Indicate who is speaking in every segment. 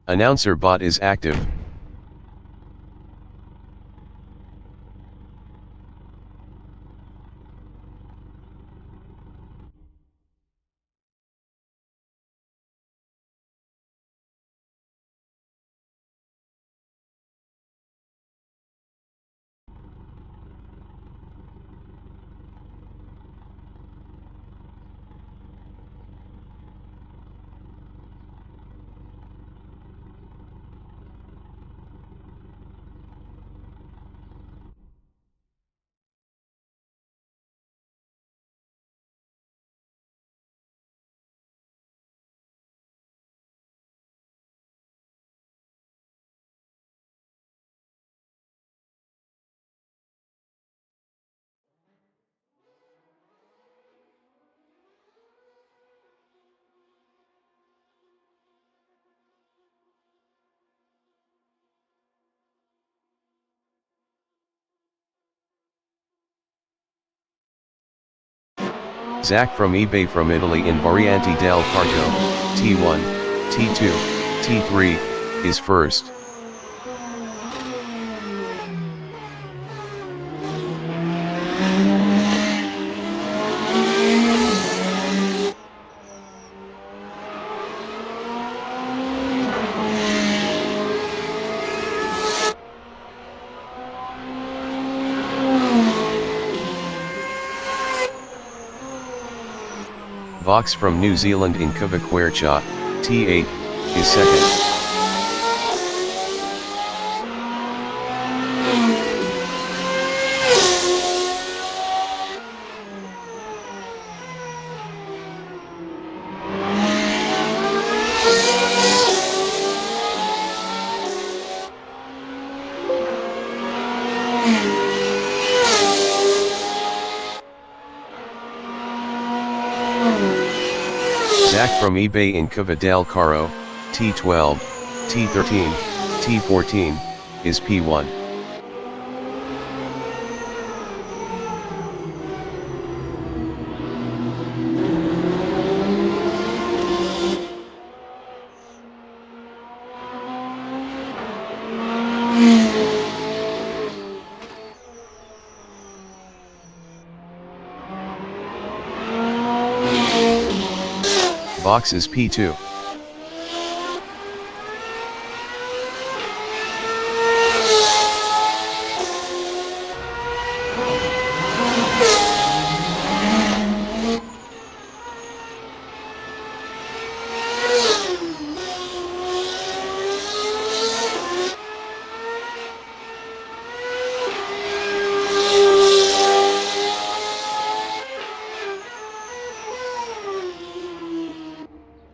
Speaker 1: Announcer bot is active. Zach from eBay from Italy in Variante del Parco, T1, T2, T3, is first. Vox from New Zealand in Cavaquercia, T8, is second. Zach from eBay in Cava del Caro, T12, T13, T14, is P1. Vox is P2.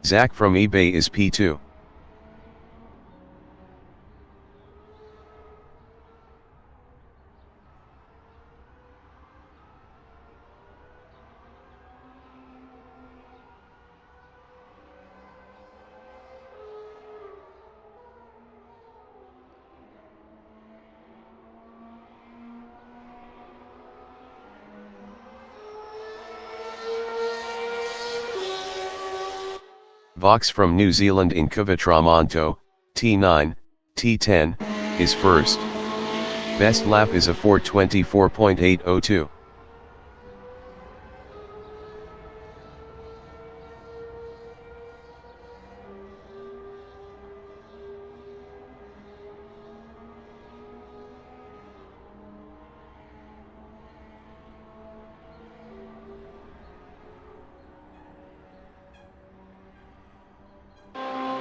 Speaker 1: Zach from eBay is P2. Vox from New Zealand in Cavatramonto, T9, T10, is first. Best lap is a 4:24.802.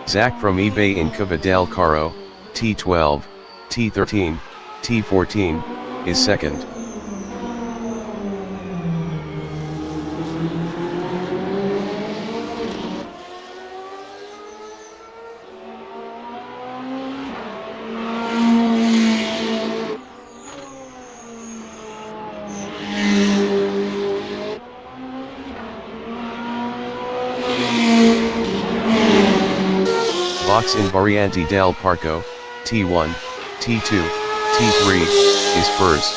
Speaker 1: Zach from eBay in Cava del Caro, T12, T13, T14, is second. Vox in Variante del Parco, T1, T2, T3, is first.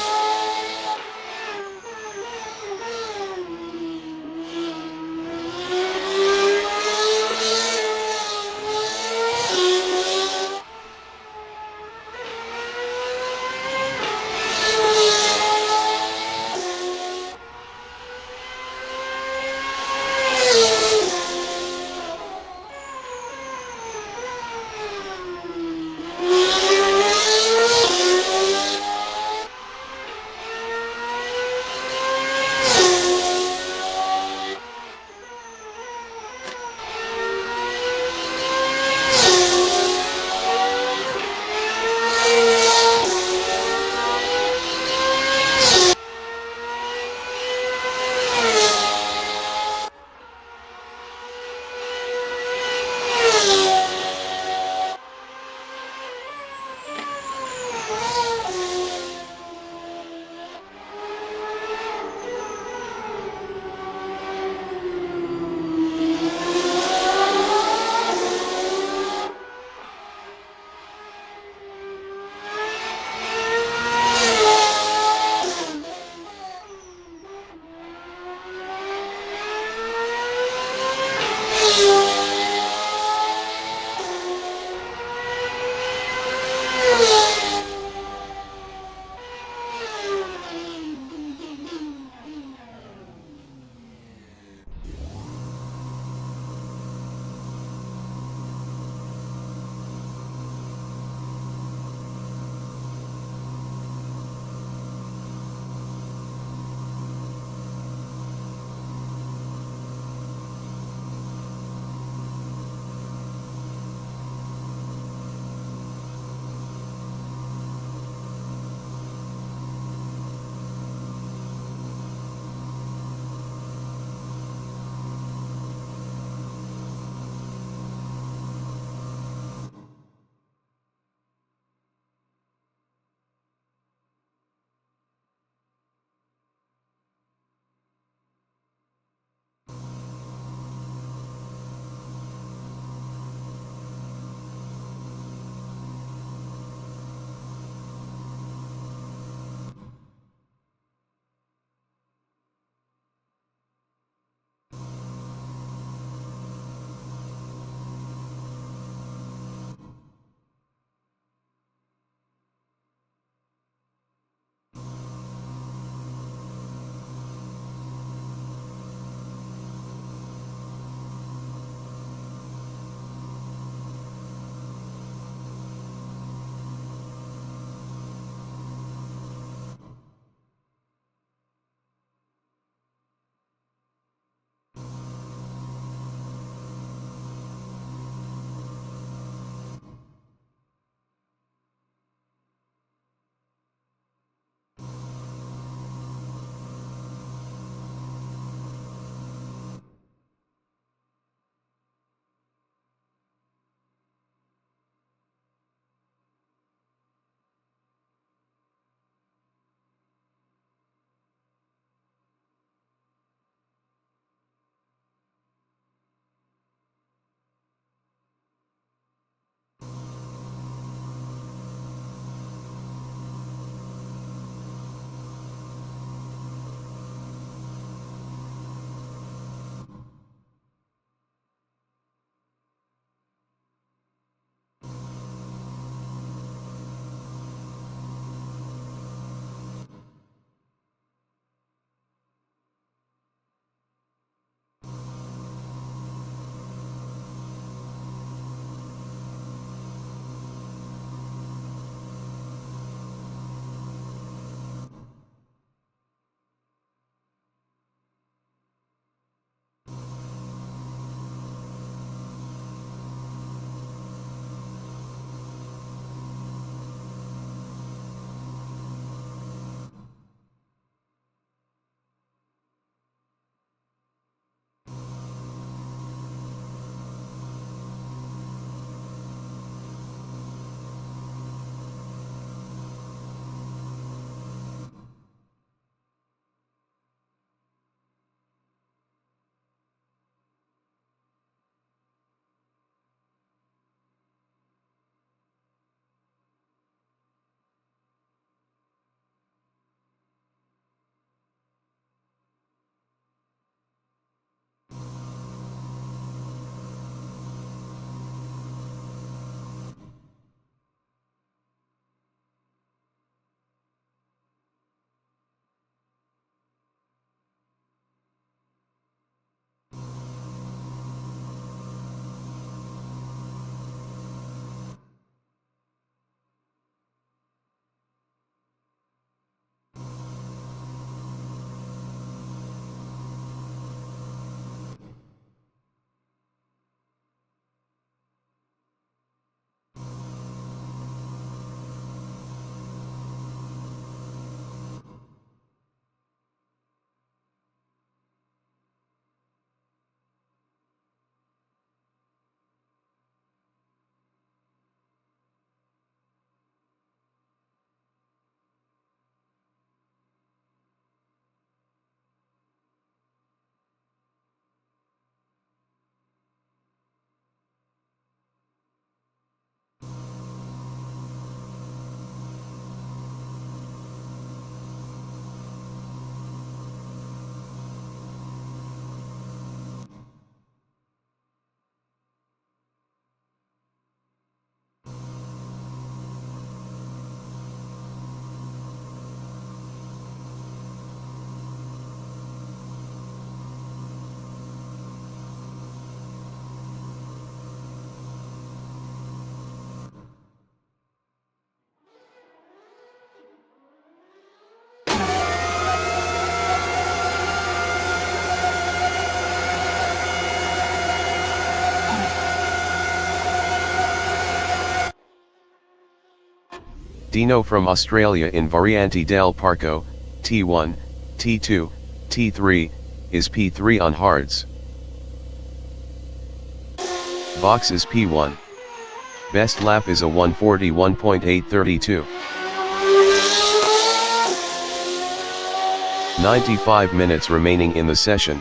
Speaker 1: Deano from Australia in Variante del Parco, T1, T2, T3, is P3 on hards. Boxes P1. Best lap is a 141.832. 95 minutes remaining in the session.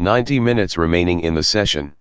Speaker 1: 90 minutes remaining in the session.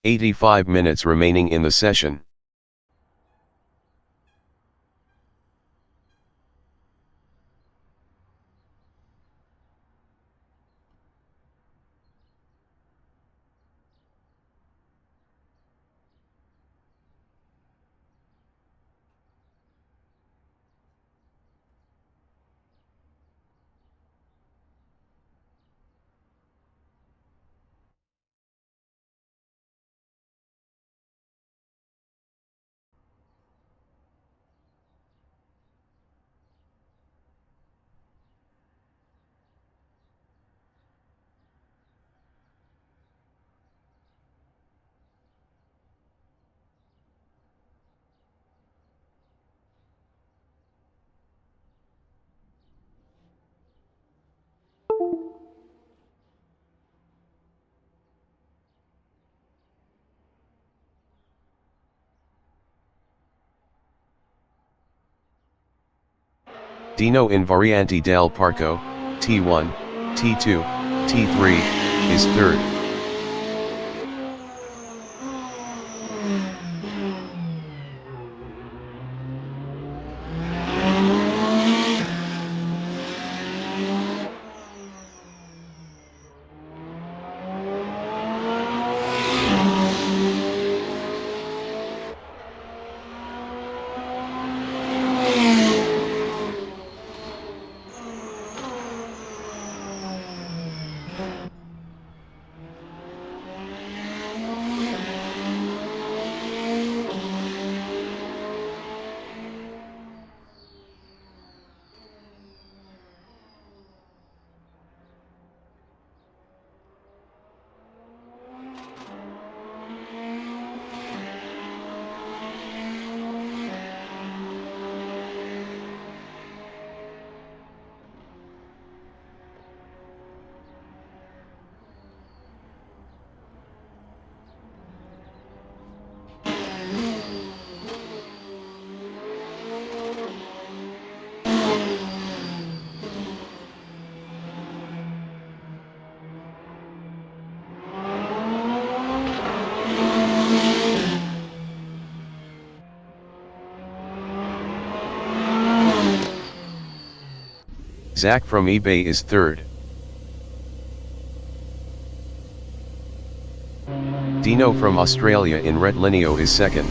Speaker 1: 85 minutes remaining in the session. Deano in Variante del Parco, T1, T2, T3, is third. Zach from eBay is third. Deano from Australia in Red Lineo is second.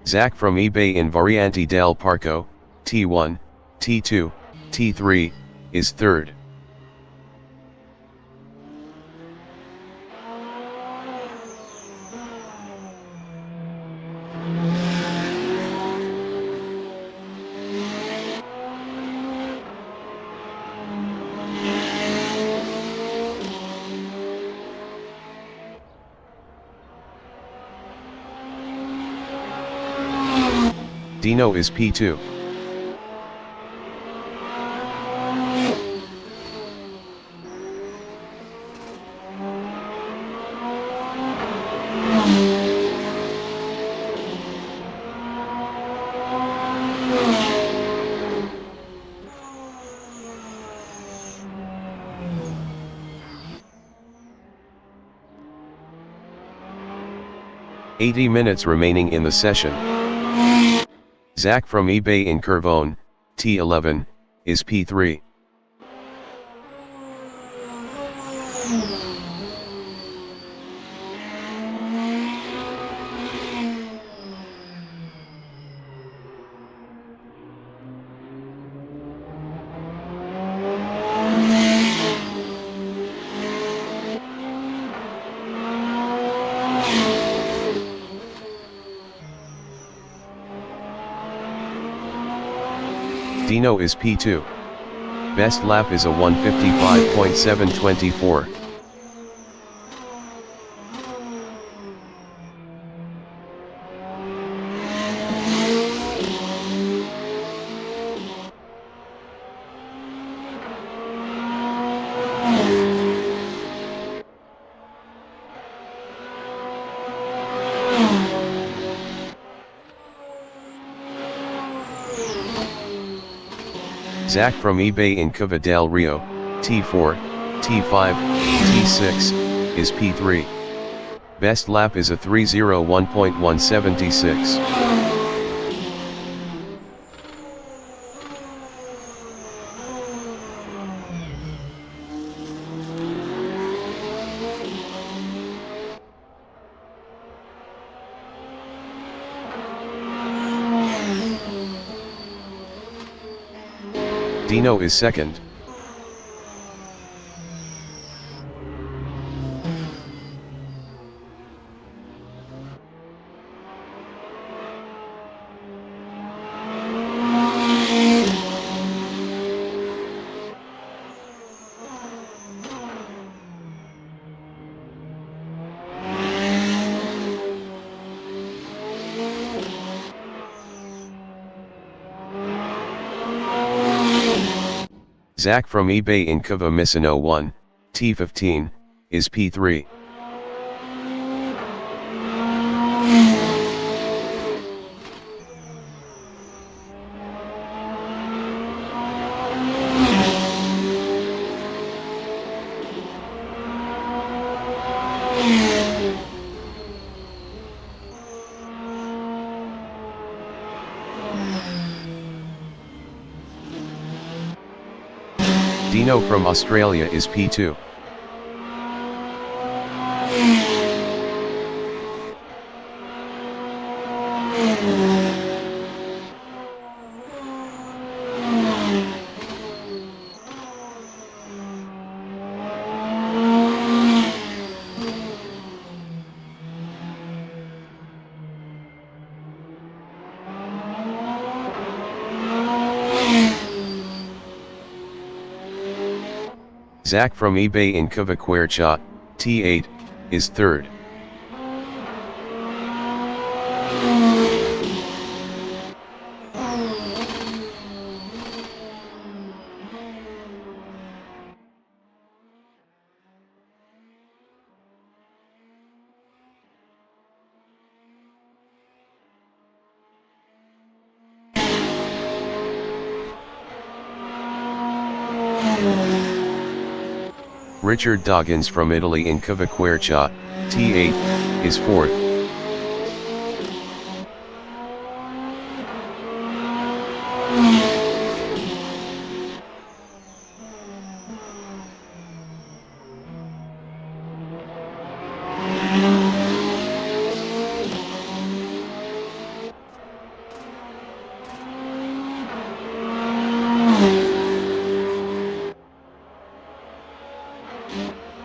Speaker 1: Zach from eBay in Variante del Parco, T1, T2, T3, is third. Deano is P2. 80 minutes remaining in the session. Zach from eBay in Curvone, T11, is P3. Deano is P2. Best lap is a 1:55.724. Zach from eBay in Cava del Rio, T4, T5, T6, is P3. Best lap is a 3:01.176. Deano is second. Zach from eBay in Cava Misano 1, T15, is P3. Deano from Australia is P2. Zach from eBay in Cavaquercia, T8, is third. Richard Doggins from Italy in Cavaquercia, T8, is fourth.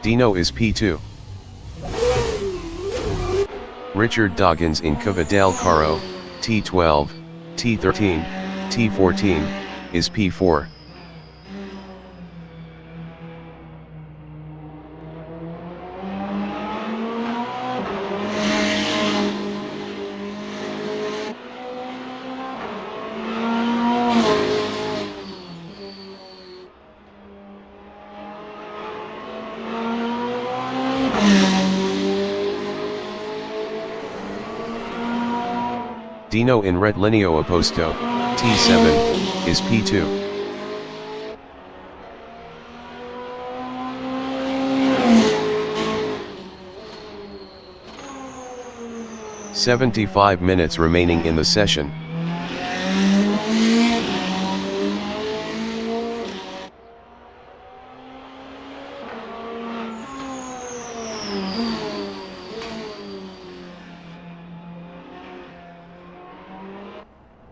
Speaker 1: Deano is P2. Richard Doggins in Cava del Caro, T12, T13, T14, is P4. Deano in Red Lineo Opposto, T7, is P2. 75 minutes remaining in the session.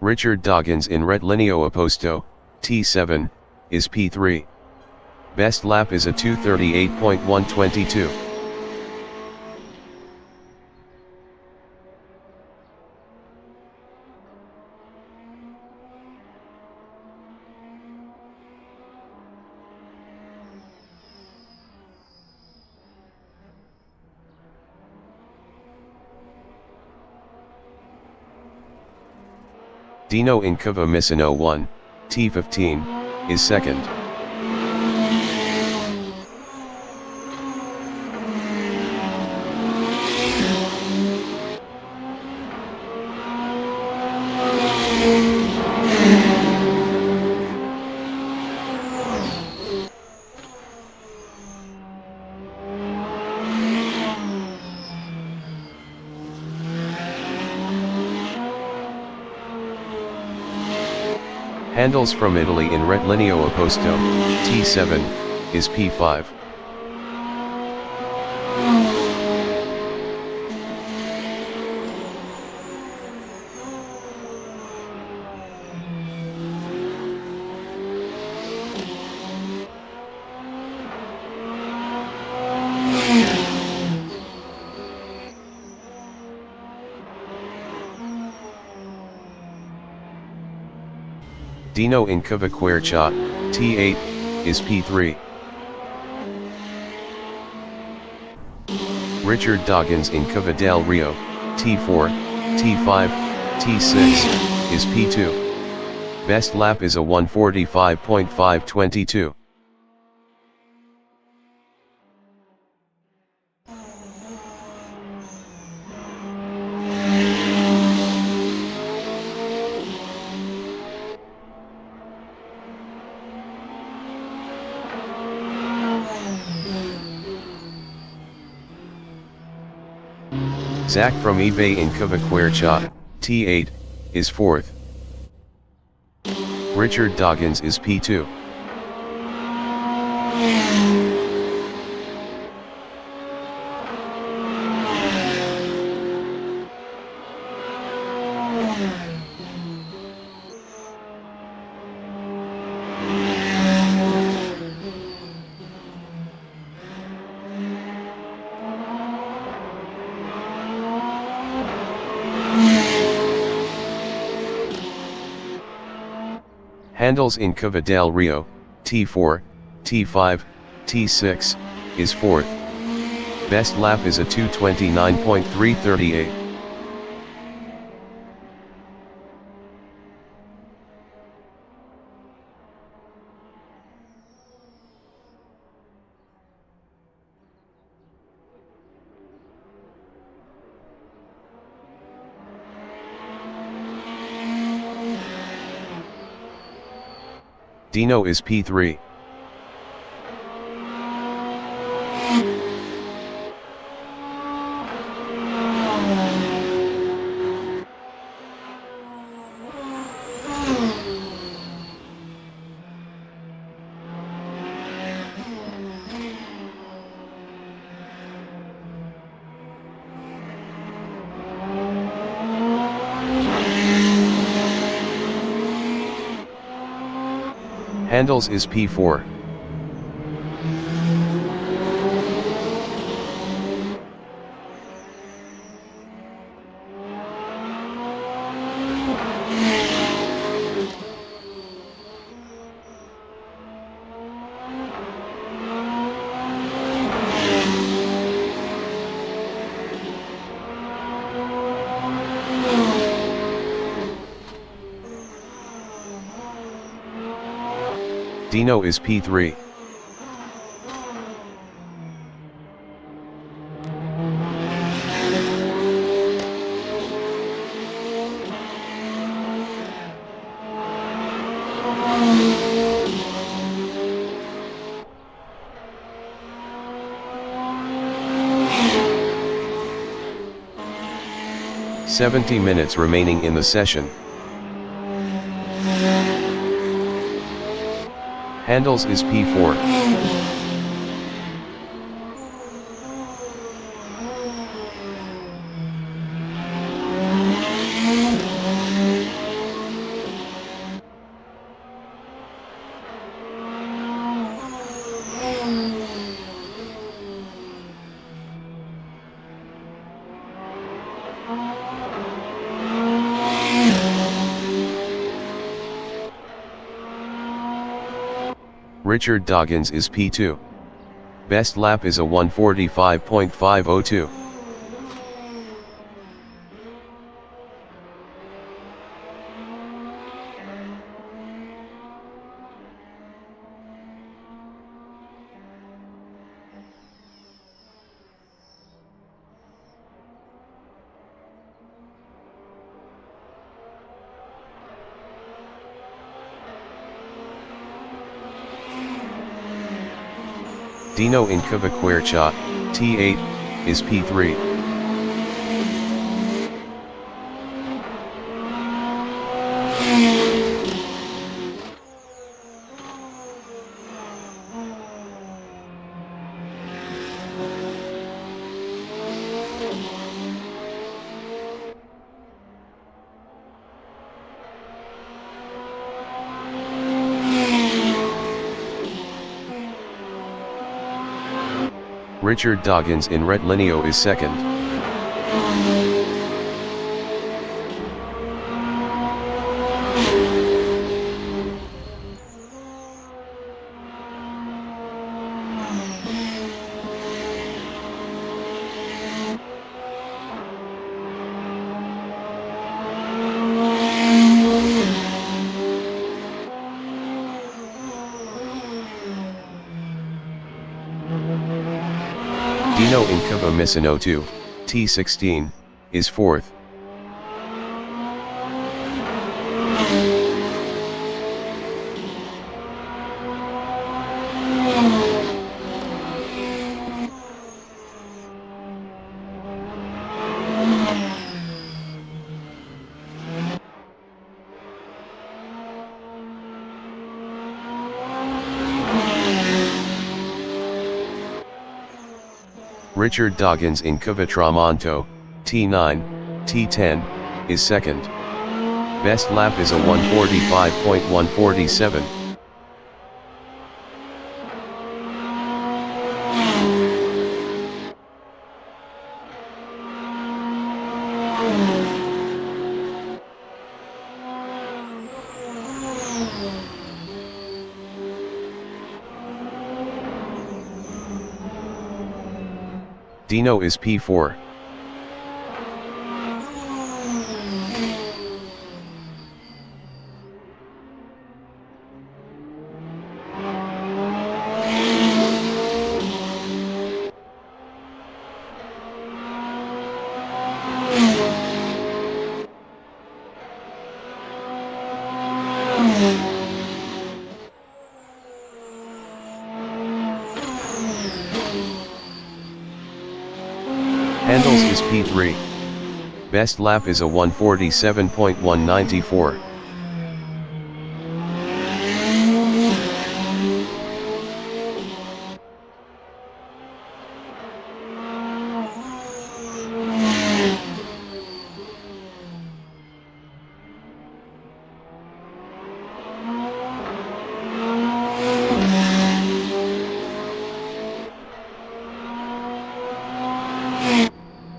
Speaker 1: Richard Doggins in Retlineo Opposto, T7, is P3. Best lap is a 2:38.122. Deano in Cava Misano 1, T15, is second. Handles from Italy in Retlineo Opposto, T7, is P5. Deano in Cavaquercia, T8, is P3. Richard Doggins in Cava del Rio, T4, T5, T6, is P2. Best lap is a 1:45.522. Zach from eBay in Cavaquercia, T8, is 4th. Richard Doggins is P2. Handles in Cava del Rio, T4, T5, T6, is 4th. Best lap is a 2:29.338. Deano is P3. Handles is P4. Deano is P3. 70 minutes remaining in the session. Handles is P4. Richard Doggins is P2. Best lap is a 1:45.502. Deano in Kvaquercha, T8, is P3. Richard Doggins in Retlineo is second. Deano in Misano 2, T16, is fourth. Richard Doggins in Kvatramonto, T9, T10, is second. Best lap is a 1:45.147. Deano is P4. Handles is P3. Best lap is a 1:47.194.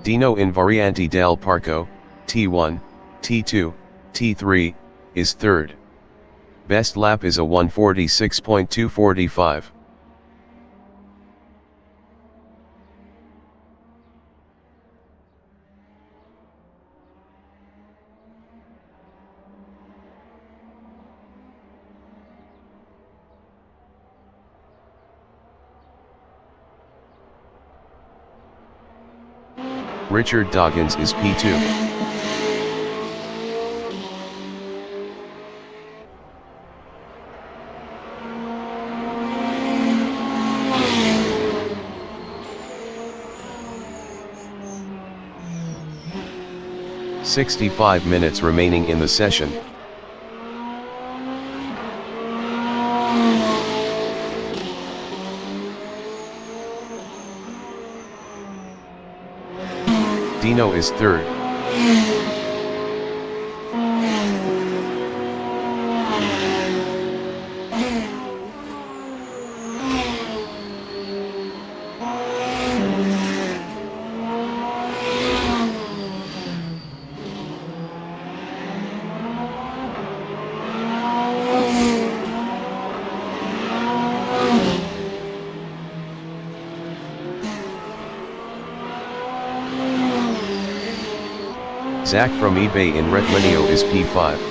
Speaker 1: Deano in Variante del Parco, T1, T2, T3, is third. Best lap is a 1:46.245. Richard Doggins is P2. 65 minutes remaining in the session. Deano is third. Zach from eBay in Reclinio is P5.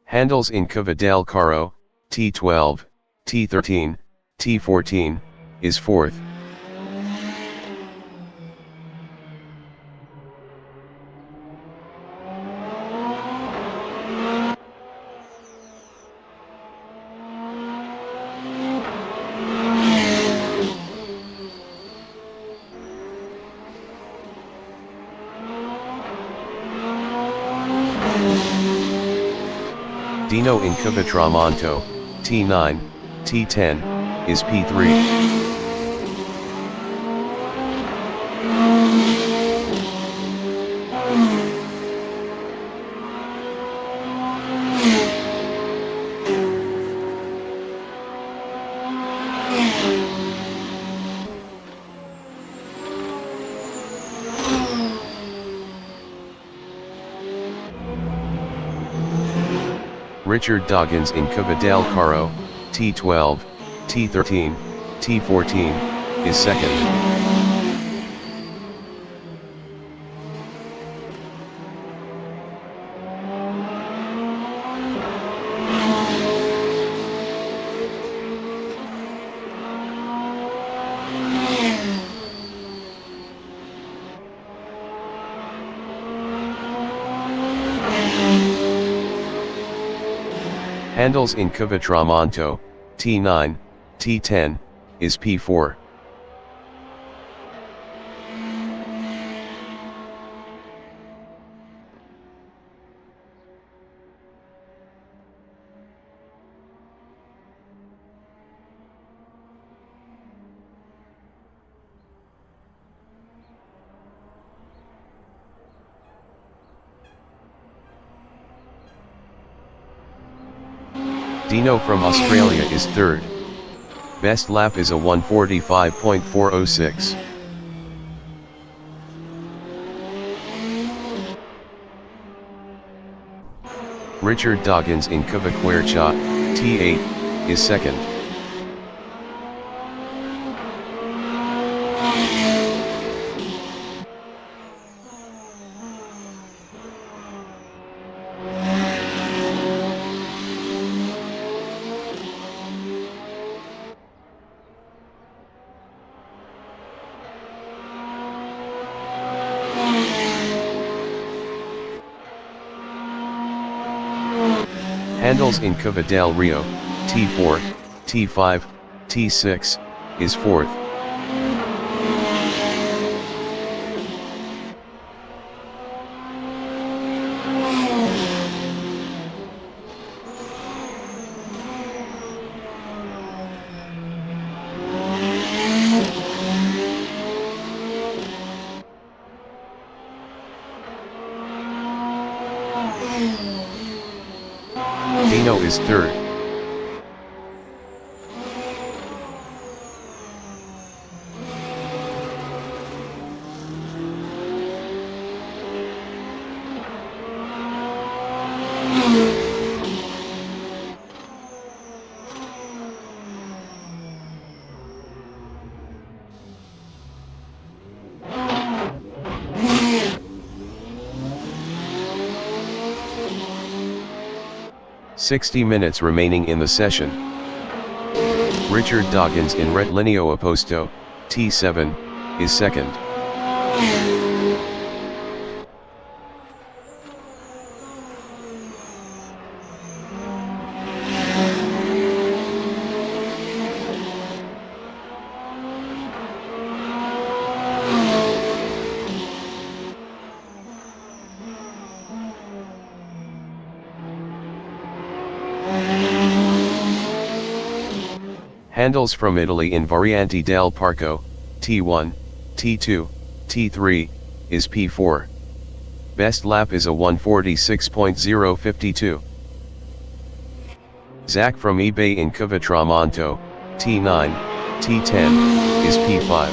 Speaker 1: Handles in Cavadal Caro, T12, T13, T14, is fourth. Deano in Cavetramonto, T9, T10, is P3. Richard Doggins in Cavadal Caro, T12, T13, T14, is second. Handles in Cavetramonto, T9, T10, is P4. Deano from Australia is third. Best lap is a 1:45.406. Richard Doggins in Cavaquercha, T8, is second. Handles in Cavadal Rio, T4, T5, T6, is fourth. Deano is third. 60 minutes remaining in the session. Richard Dawkins in Retlineo Opposto, T7, is second. Handles from Italy in Variante del Parco, T1, T2, T3, is P4. Best lap is a 1:46.052. Zach from eBay in Cavitramonto, T9, T10, is P5.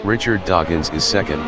Speaker 1: Richard Dawkins is second.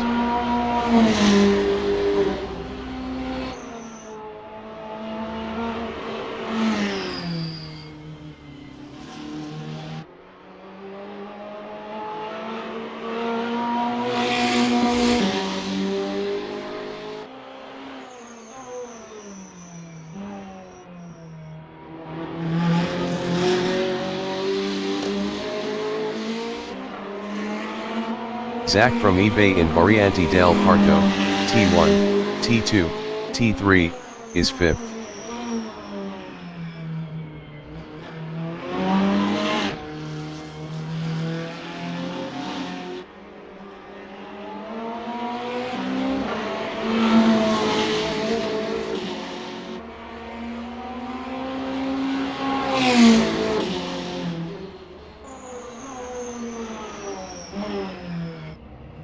Speaker 1: Zach from eBay in Variante del Parco, T1, T2, T3, is fifth.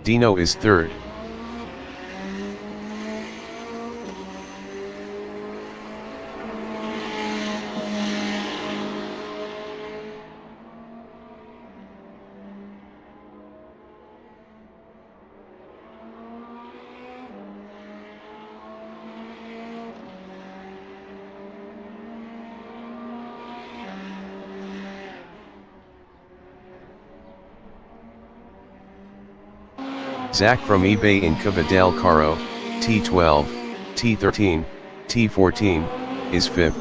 Speaker 1: Deano is third. Zach from eBay in Cava del Caro, T12, T13, T14, is fifth.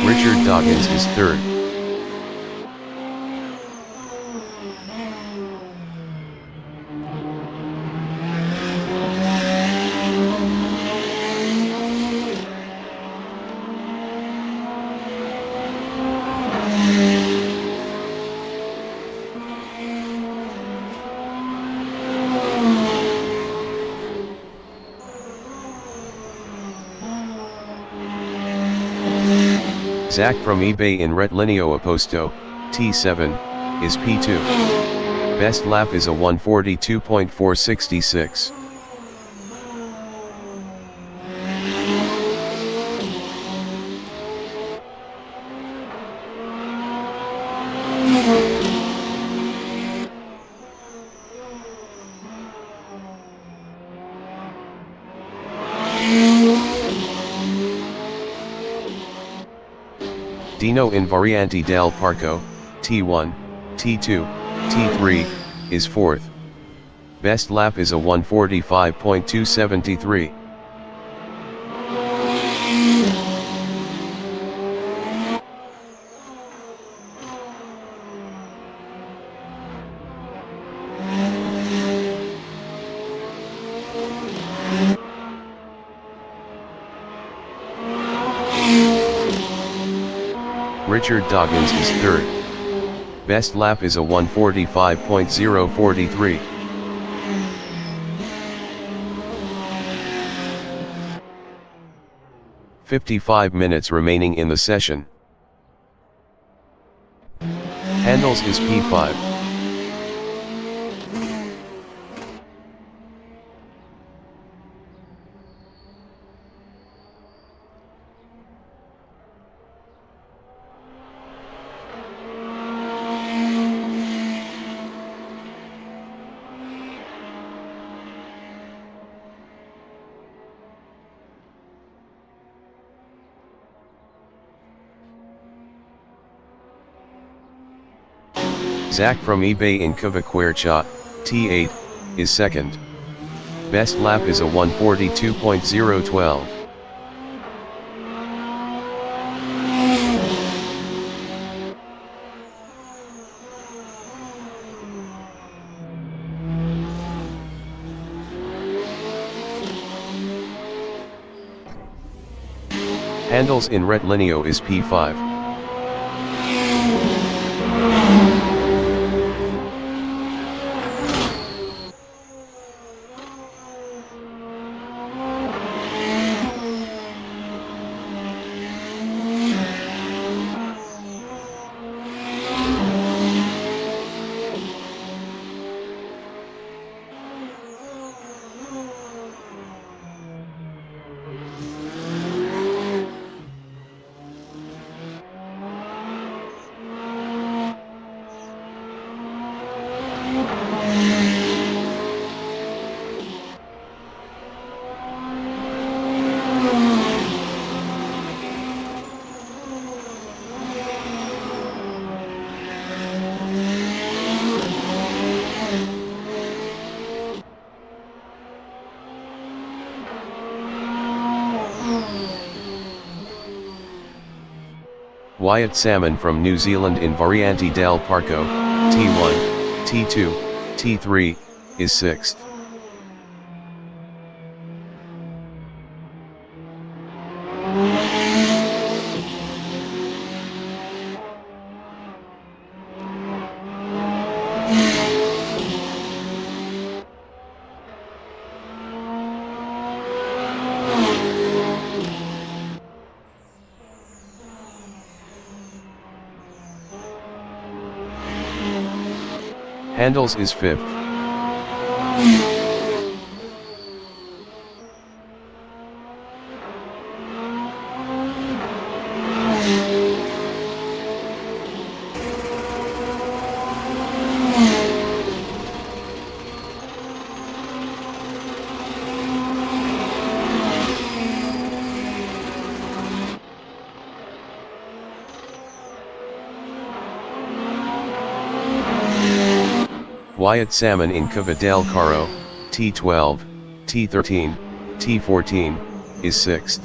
Speaker 1: Richard Dawkins is third. Zach from eBay in Retlineo Opposto, T7, is P2. Best lap is a 1:42.466. Deano in Variante del Parco, T1, T2, T3, is fourth. Best lap is a 1:45.273. Richard Dawkins is third. Best lap is a 1:45.043. 55 minutes remaining in the session. Handles is P5. Zach from eBay in Kvaquercha, T8, is second. Best lap is a 1:42.012. Handles in Retlineo is P5. Wyatt Salmon from New Zealand in Variante del Parco, T1, T2, T3, is 6th. Handles is 5th. Wyatt Salmon in Cava del Caro, T12, T13, T14, is 6th.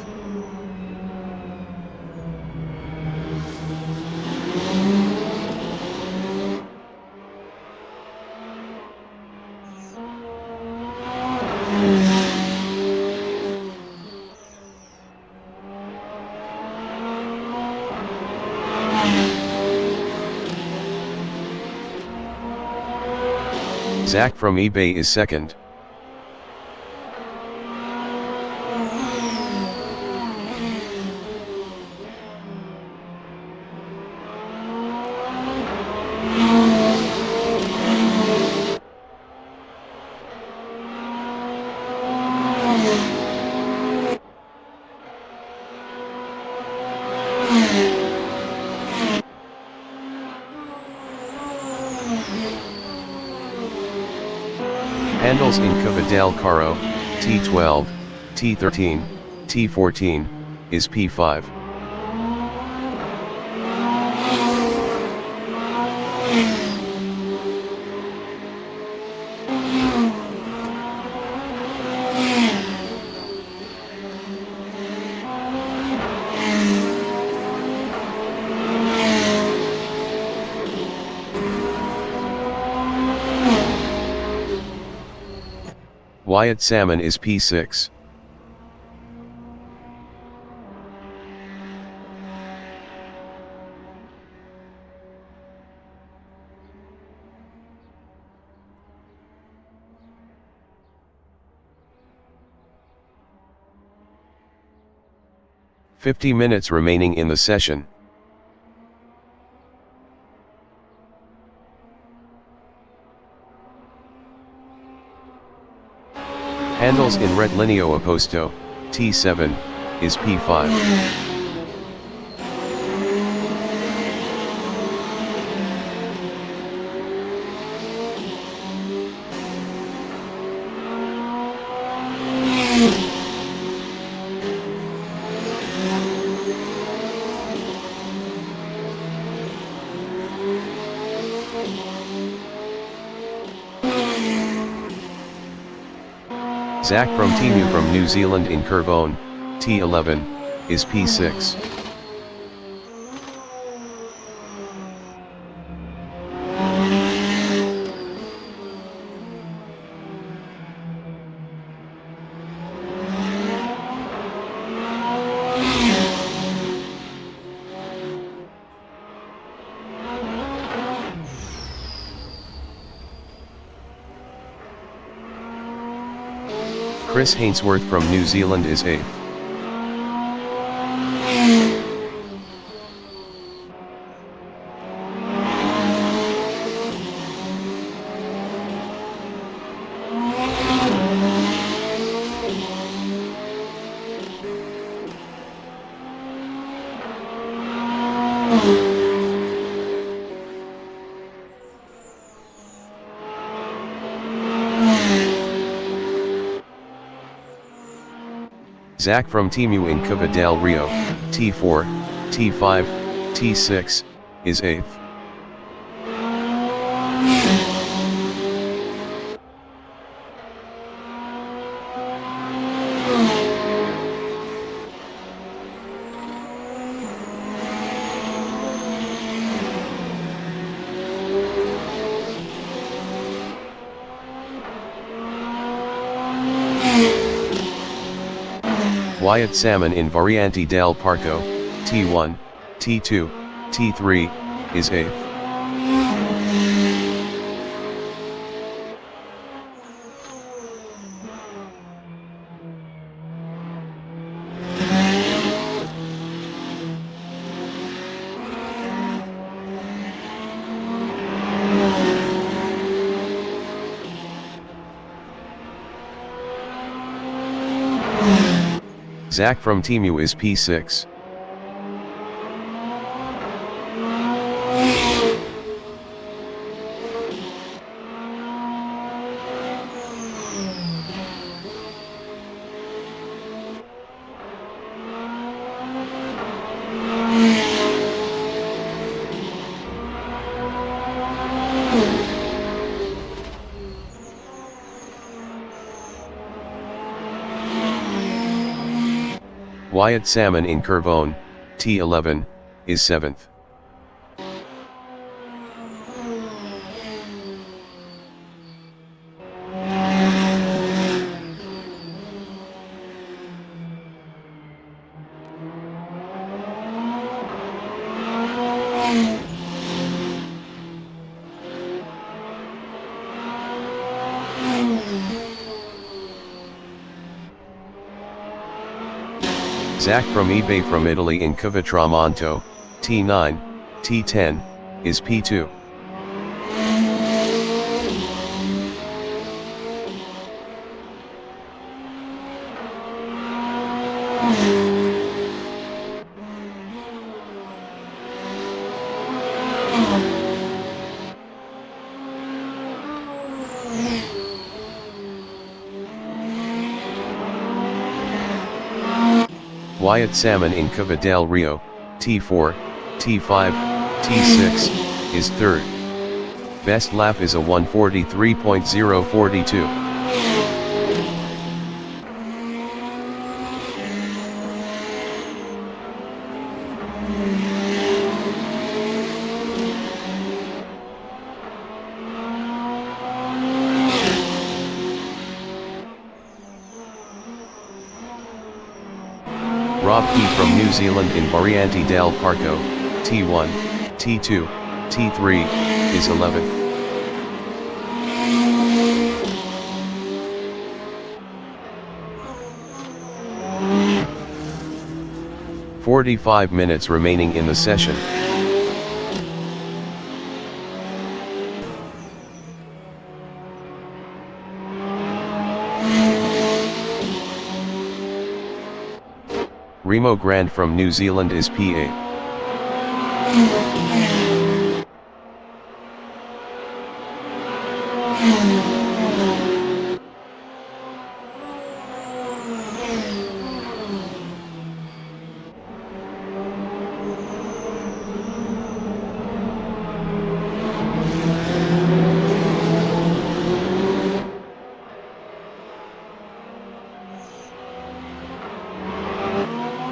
Speaker 1: Zach from eBay is second. Handles in Cava del Caro, T12, T13, T14, is P5. Wyatt Salmon is P6. 50 minutes remaining in the session. Handles in retlineo opposto, T7, is P5. Zac from Timu from New Zealand in Curvone, T11, is P6. Chris Hainsworth from New Zealand is 8th. Zac from Timu in Cova del Rio, T4, T5, T6, is 8th. Wyatt Salmon in Variante del Parco, T1, T2, T3, is 8th. Zac from Timu is P6. Wyatt Salmon in Curvone, T11, is 7th. Zac from eBay from Italy in Cavitramonto, T9, T10, is P2. Wyatt Salmon in Cova del Rio, T4, T5, T6, is 3rd. Best lap is a 1:43.042. Rob Key from New Zealand in Variante del Parco, T1, T2, T3, is 11th. 45 minutes remaining in the session. Remo Grande from New Zealand is P8.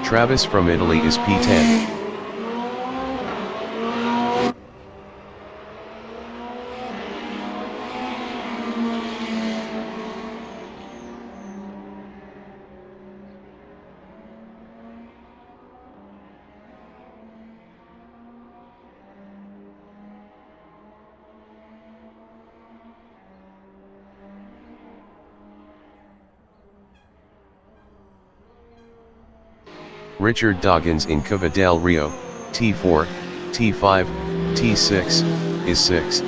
Speaker 1: Travis from Italy is P10. Richard Doggins in Cova del Rio, T4, T5, T6, is 6th.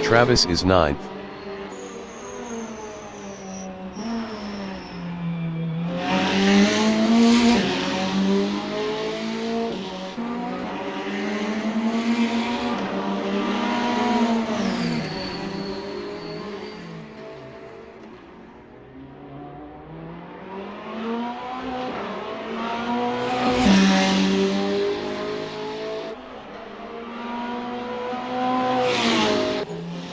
Speaker 1: Travis is 9th.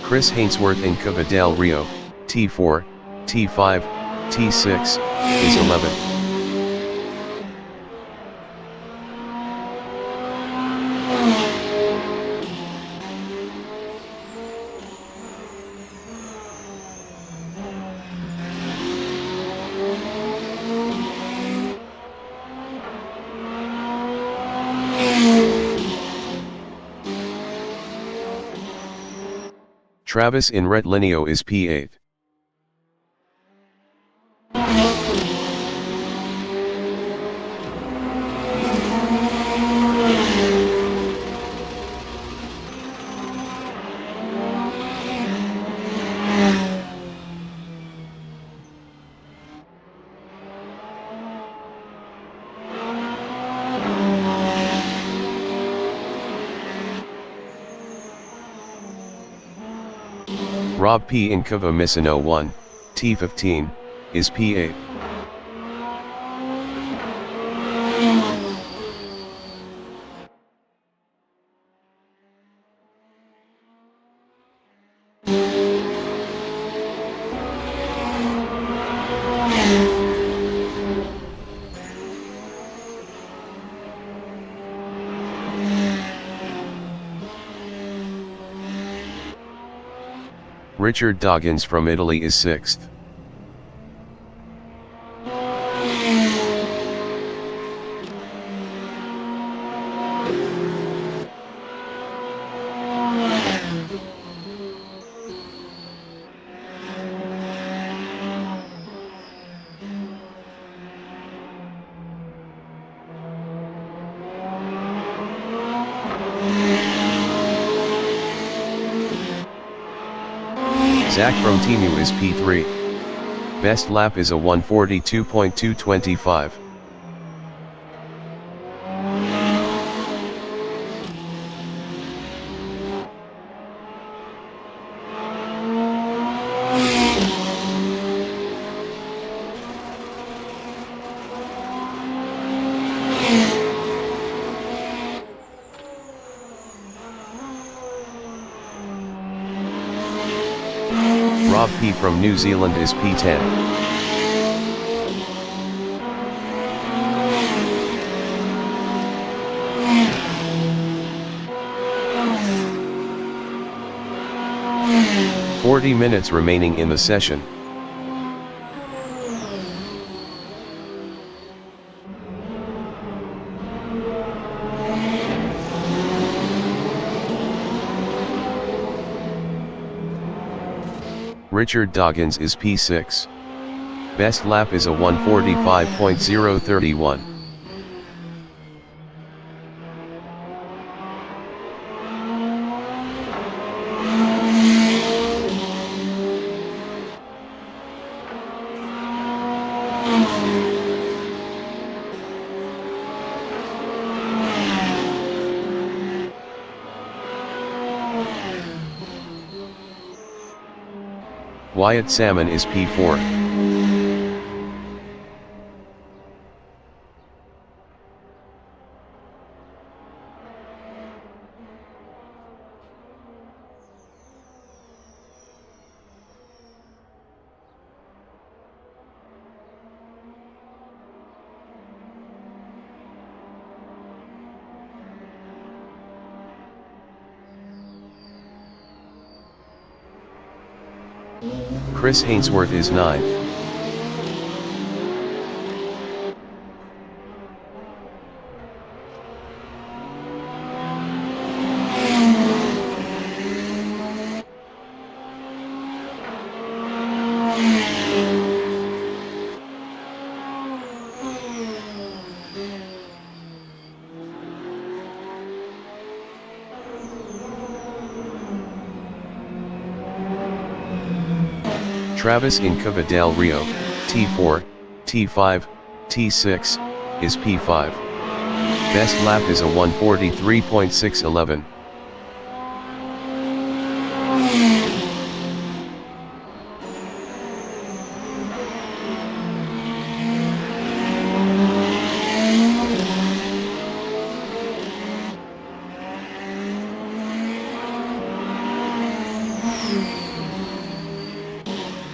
Speaker 1: Chris Hainsworth in Cova del Rio, T4, T5, T6, is 11th. Travis in Retlineo is P8. Rob P in Cova Misano 1, T15, is P8. Richard Doggins from Italy is 6th. Zach from Timu is P3. Best lap is a 1:42.225. Rob P from New Zealand is P10. 40 minutes remaining in the session. Richard Doggins is P6. Best lap is a 1:45.031. Wyatt Salmon is P4. Chris Hainsworth is 9th. Travis Inca Del Rio, T4, T5, T6, is P5. Best lap is a 1:43.611.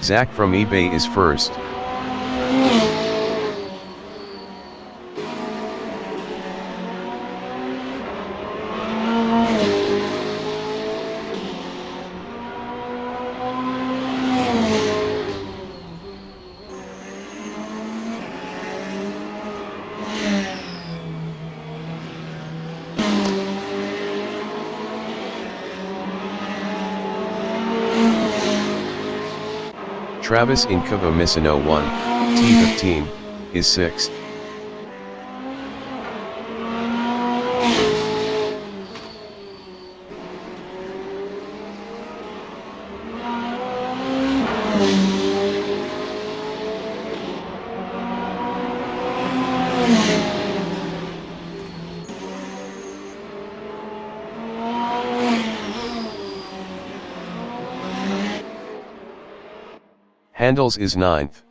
Speaker 1: Zach from eBay is first. Travis Inca Misano 1, T15, is 6th. Handles is 9th.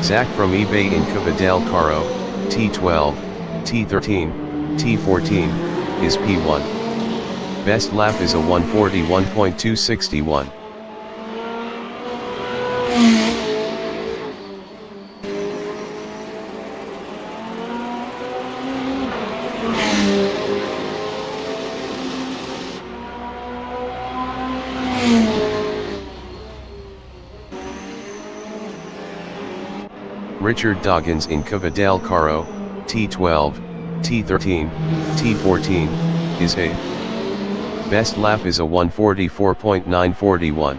Speaker 1: Zach from eBay Inca Vidal Caro, T12, T13, T14, is P1. Best lap is a 1:41.261. Richard Doggins Inca Vidal Caro, T12, T13, T14, is 8th. Best lap is a 1:44.941.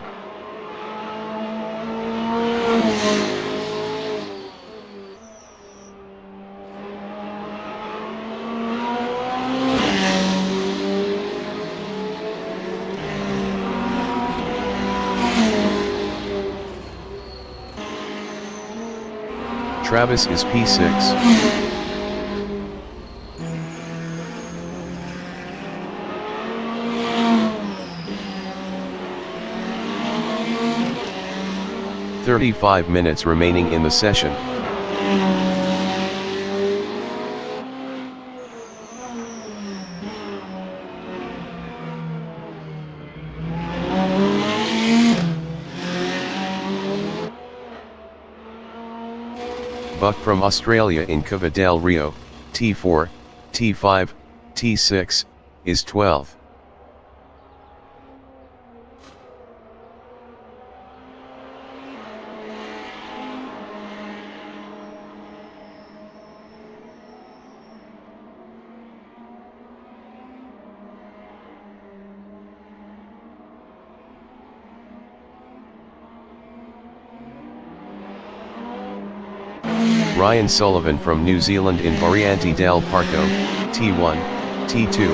Speaker 1: Travis is P6. 35 minutes remaining in the session. Buck from Australia in Cova del Rio, T4, T5, T6, is 12. Ryan Sullivan from New Zealand in Variante del Parco, T1, T2,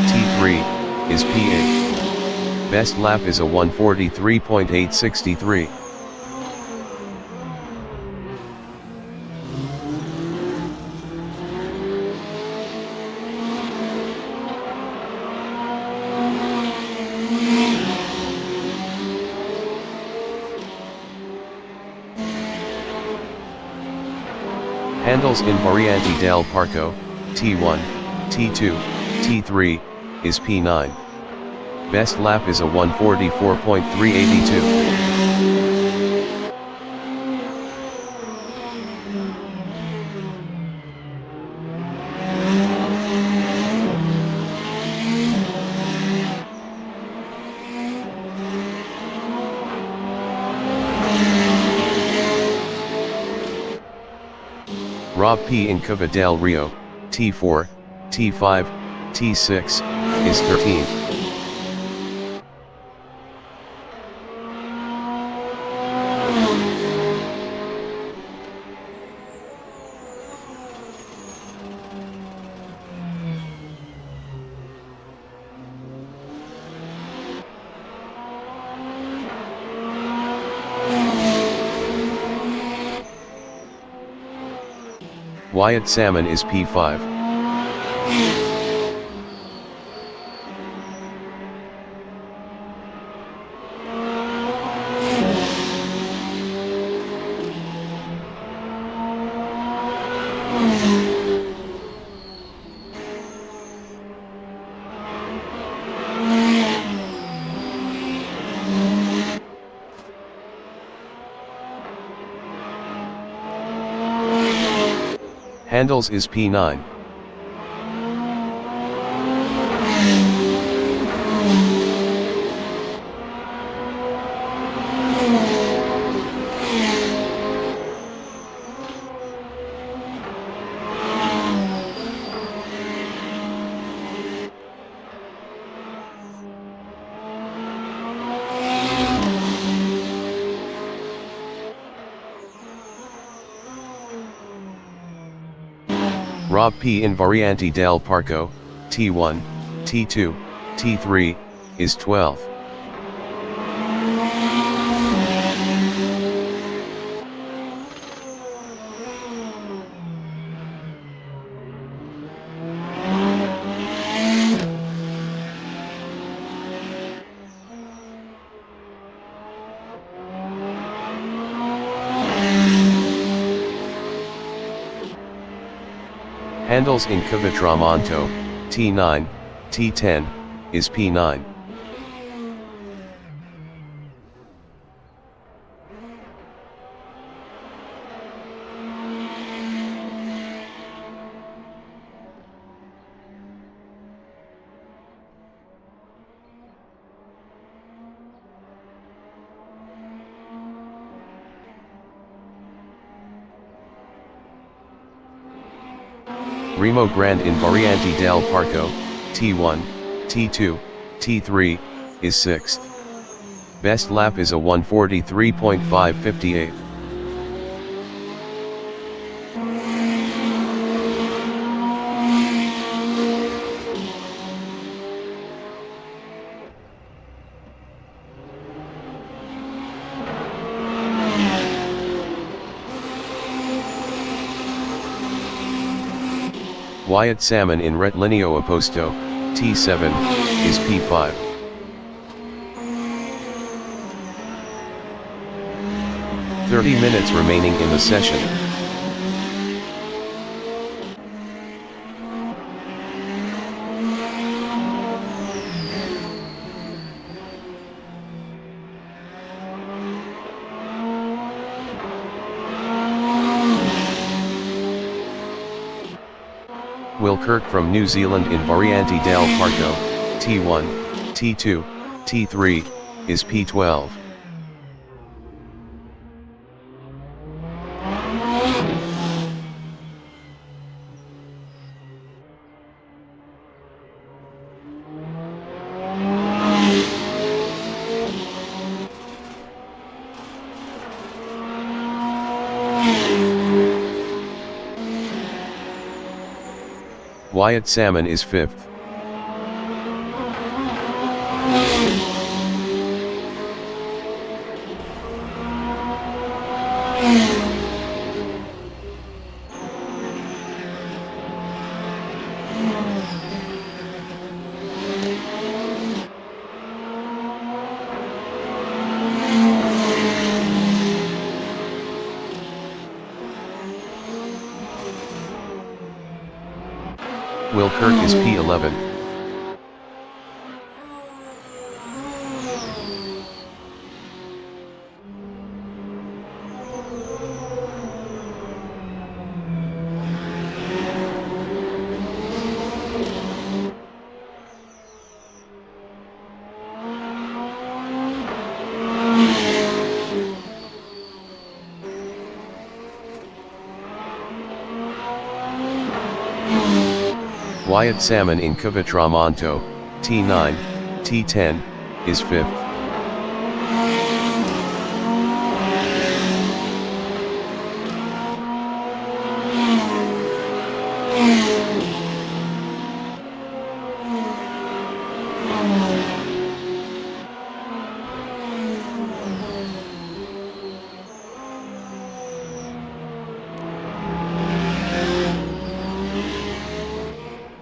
Speaker 1: T3, is P8. Best lap is a 1:43.863. Handles in Variante del Parco, T1, T2, T3, is P9. Best lap is a 1:44.382. Rob P in Cova del Rio, T4, T5, T6, is 13. Wyatt Salmon is P5. Handles is P9. Rob P in Variante del Parco, T1, T2, T3, is 12. Handles in Cavitramonto, T9, T10, is P9. Remo Grande in Variante del Parco, T1, T2, T3, is 6th. Best lap is a 1:43.558. Wyatt Salmon in Retlineo Opposto, T7, is P5. 30 minutes remaining in the session. Will Kirk from New Zealand in Variante del Parco, T1, T2, T3, is P12. Wyatt Salmon is 5th. Will Kirk is P11. Wyatt Salmon in Cavitramonto, T9, T10, is 5th.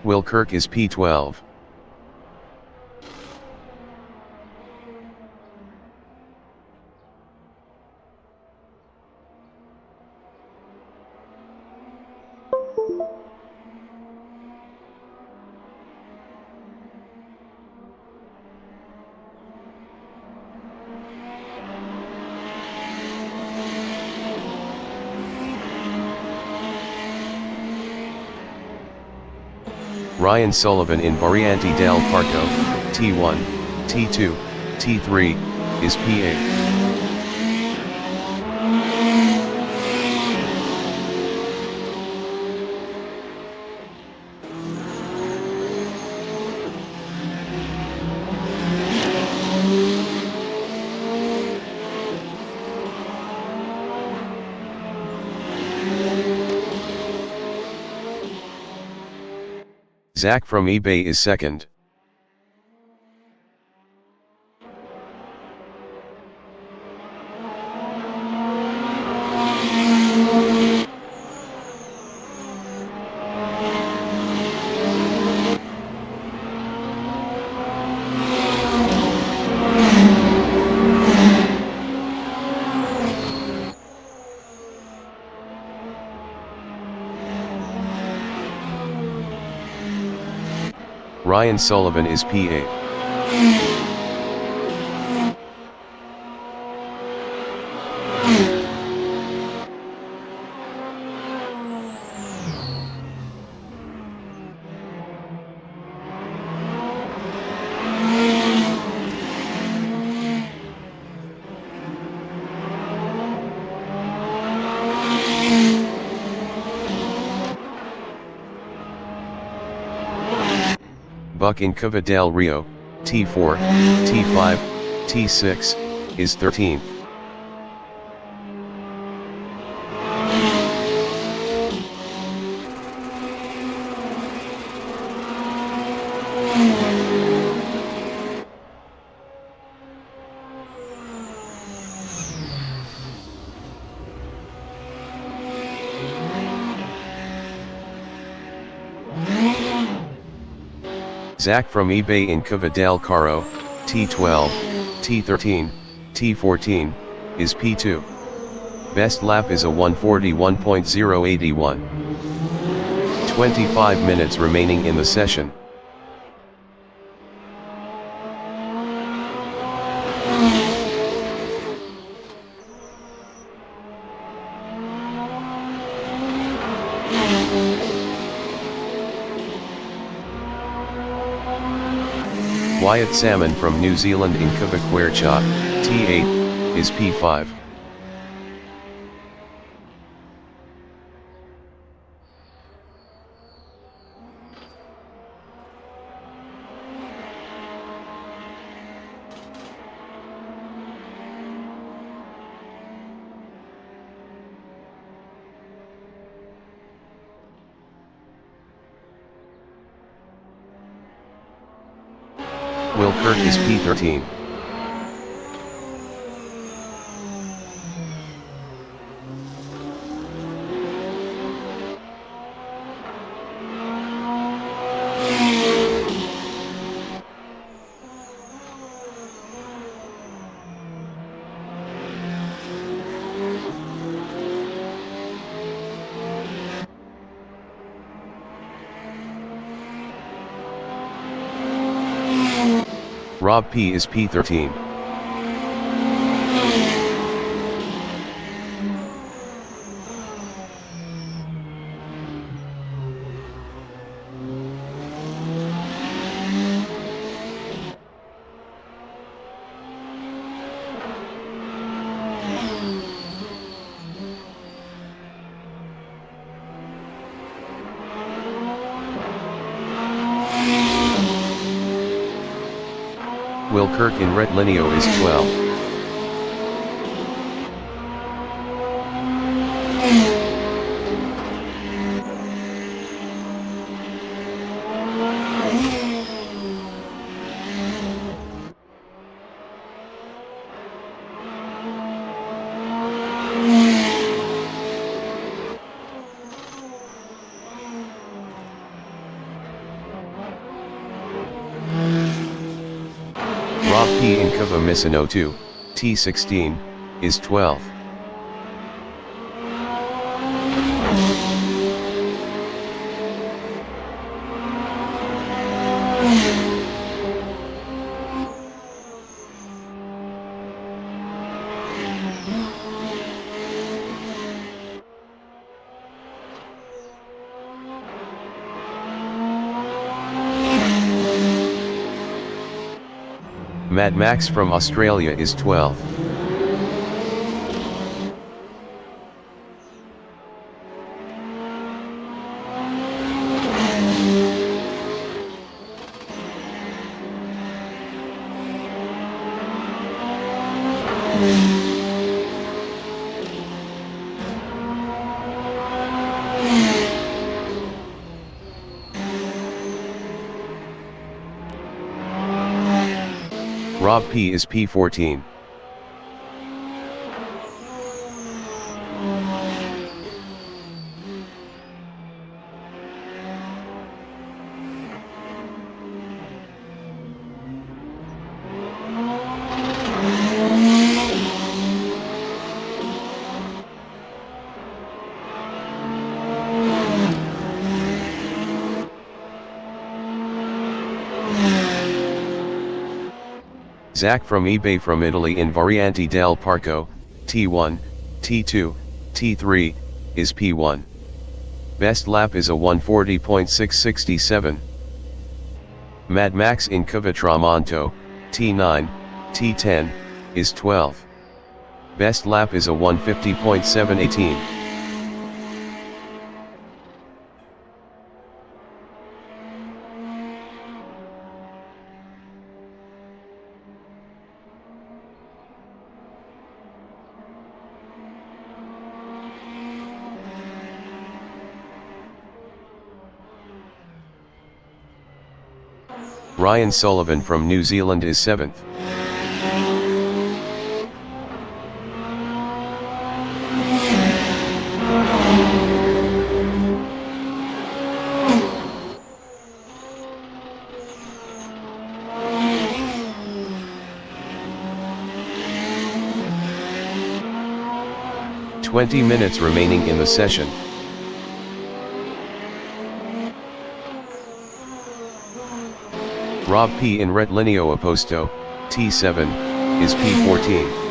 Speaker 1: Will Kirk is P12. Ryan Sullivan in Variante del Parco, T1, T2, T3, is P8. Zach from eBay is 2nd. Ryan Sullivan is P8. Buck in Cava del Rio, T4, T5, T6, is 13th. Zach from eBay in Cava del Caro, T12, T13, T14, is P2. Best lap is a 141.081. 25 minutes remaining in the session. Wyatt Salmon from New Zealand in Kavaquercha, T8, is P5. Will Kirk is P13. Rob P is P13. Will Kirk in Red Lineo is 12. Rob P in Kava Misano 2, T16, is 12. Mad Max from Australia is 12. Rob P is P14. Zach from eBay from Italy in Variante del Parco, T1, T2, T3, is P1. Best lap is a 140.667. Mad Max in Cavitramonto, T9, T10, is 12. Best lap is a 150.718. Ryan Sullivan from New Zealand is 7th. 20 minutes remaining in the session. Rob P in retlineo opposto, T7, is P14.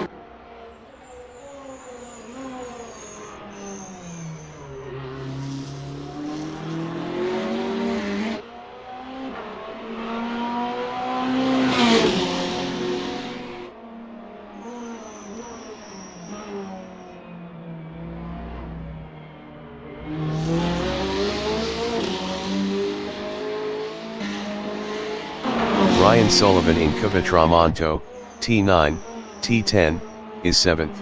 Speaker 1: Ryan Sullivan in Cuvitramonto, T9, T10, is 7th.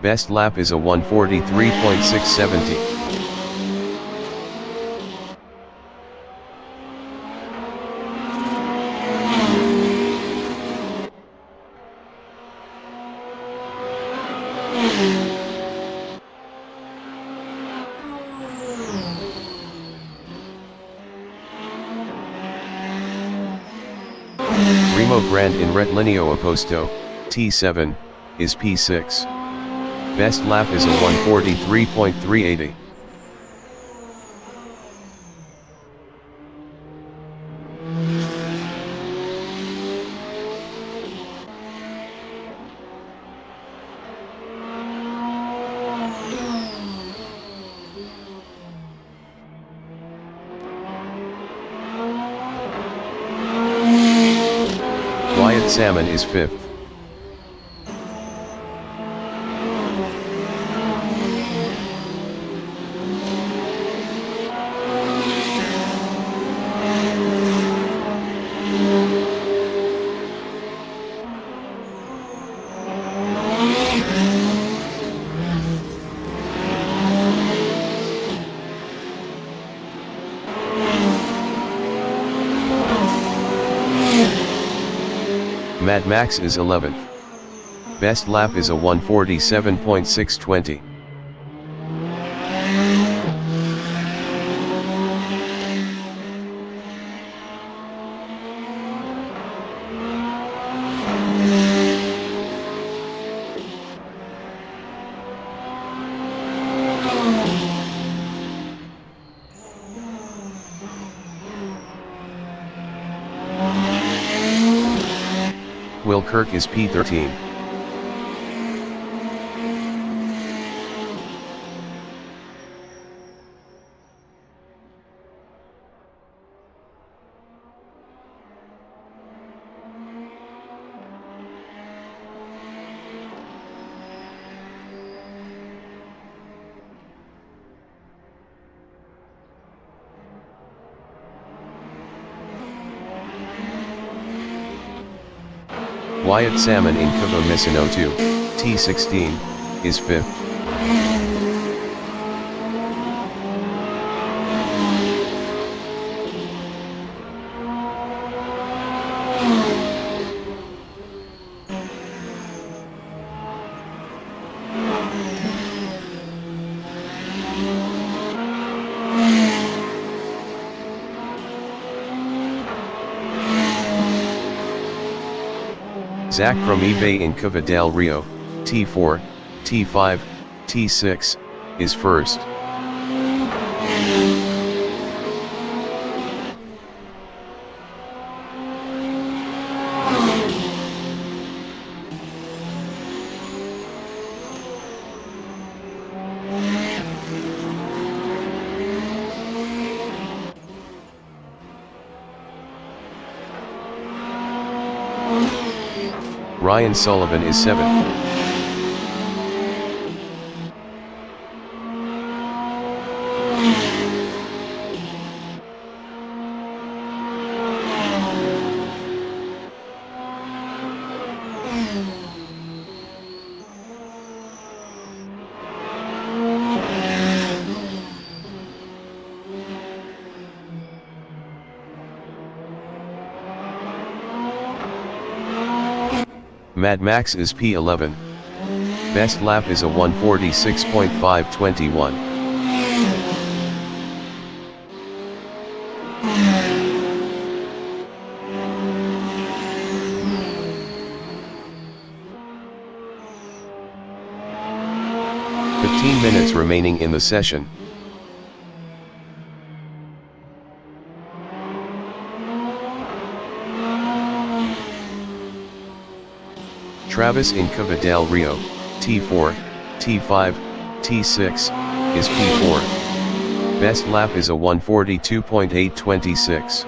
Speaker 1: Best lap is a 1:43.670. Remo Grant in retlineo opposto, T7, is P6. Best lap is a 1:43.380. Wyatt Salmon is 5th. Mad Max is 11th. Best lap is a 1:47.620. Will Kirk is P13. Wyatt Salmon in Misano 2, T16, is 5th. Zach from eBay in Cuva del Rio, T4, T5, T6, is 1st. Ryan Sullivan is 7th. Mad Max is P11. Best lap is a 1:46.521. 15 minutes remaining in the session. Travis in Cava del Rio, T4, T5, T6, is P4. Best lap is a 1:42.826.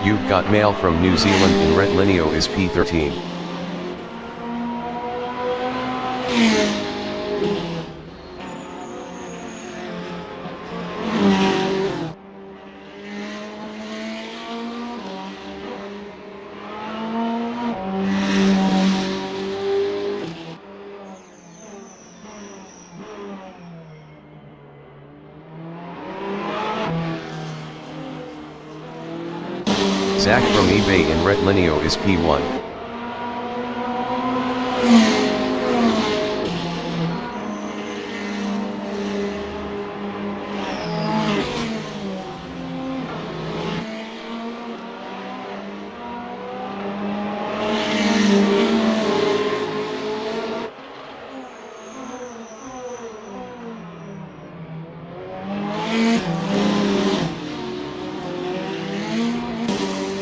Speaker 1: You've got mail from New Zealand in Retlineo is P13. Zach from eBay in Retlineo is P1.